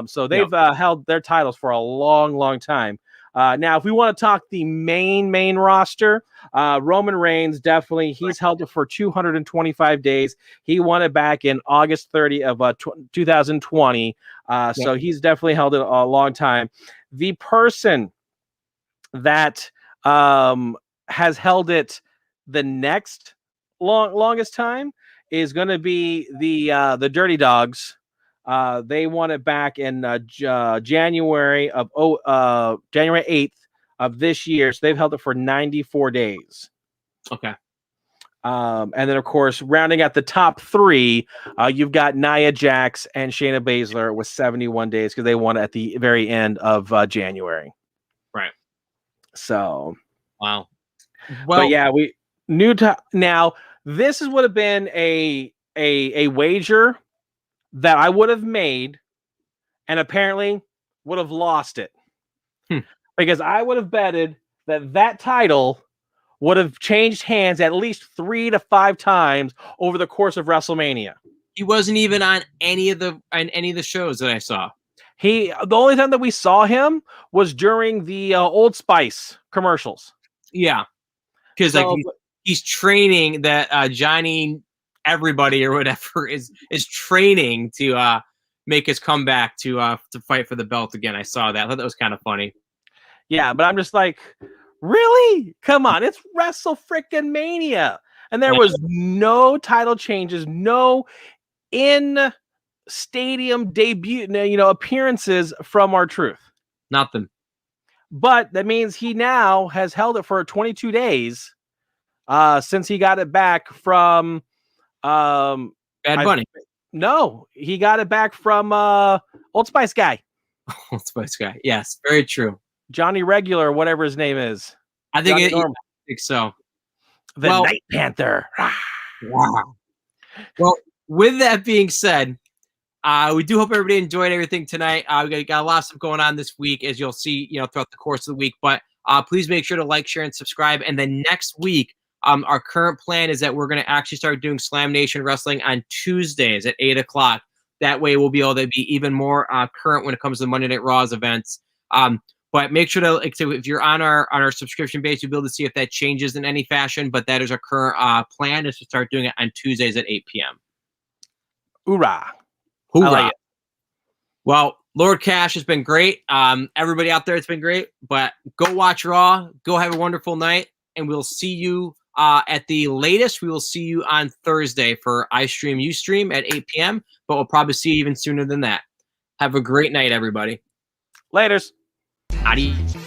S2: So they've held their titles for a long, long time. Now, if we want to talk the main roster, Roman Reigns, definitely, he's held it for 225 days. He won it back in August 30 of 2020. So he's definitely held it a long time. The person that has held it the next longest time is going to be the Dirty Dogs. They won it back in January 8th of this year. So they've held it for 94 days.
S1: Okay.
S2: And then, of course, rounding out the top 3, you've got Nia Jax and Shayna Baszler with 71 days because they won at the very end of January.
S1: Right.
S2: So.
S1: Wow.
S2: Well, but yeah, now this would have been a wager that I would have made and apparently would have lost it. Because I would have betted that title would have changed hands at least 3 to 5 times over the course of WrestleMania.
S1: He wasn't even on any of the shows that I saw.
S2: The only time that we saw him was during the Old Spice commercials.
S1: Yeah, because he's training that Johnny everybody or whatever is training to make his comeback to fight for the belt again. I saw that. I thought that was kind of funny.
S2: Yeah, but I'm just like, really? Come on, it's WrestleMania, and there was no title changes, no in stadium debut, appearances from R-Truth.
S1: Nothing.
S2: But that means he now has held it for 22 days since he got it back from
S1: Bad Bunny.
S2: No, he got it back from Old Spice guy.
S1: Old Spice guy. Yes, very true.
S2: Johnny Regular, whatever his name is.
S1: I think so.
S2: The Night Panther.
S1: Wow. Well, with that being said, we do hope everybody enjoyed everything tonight. We got a lot of stuff going on this week, as you'll see, throughout the course of the week. But please make sure to like, share, and subscribe. And then next week, our current plan is that we're going to actually start doing Slam Nation Wrestling on Tuesdays at 8 o'clock. That way, we'll be able to be even more current when it comes to Monday Night Raw's events. But make sure to, if you're on our subscription base, you'll be able to see if that changes in any fashion. But that is our current plan, is to start doing it on Tuesdays at 8 p.m.
S2: Hoorah.
S1: Hoorah. Like it. Well, Lord Cash has been great. Everybody out there, it's been great. But go watch Raw. Go have a wonderful night. And we'll see you at the latest. We will see you on Thursday for I Stream, You Stream at 8 p.m. But we'll probably see you even sooner than that. Have a great night, everybody.
S2: Laters.
S1: Adios.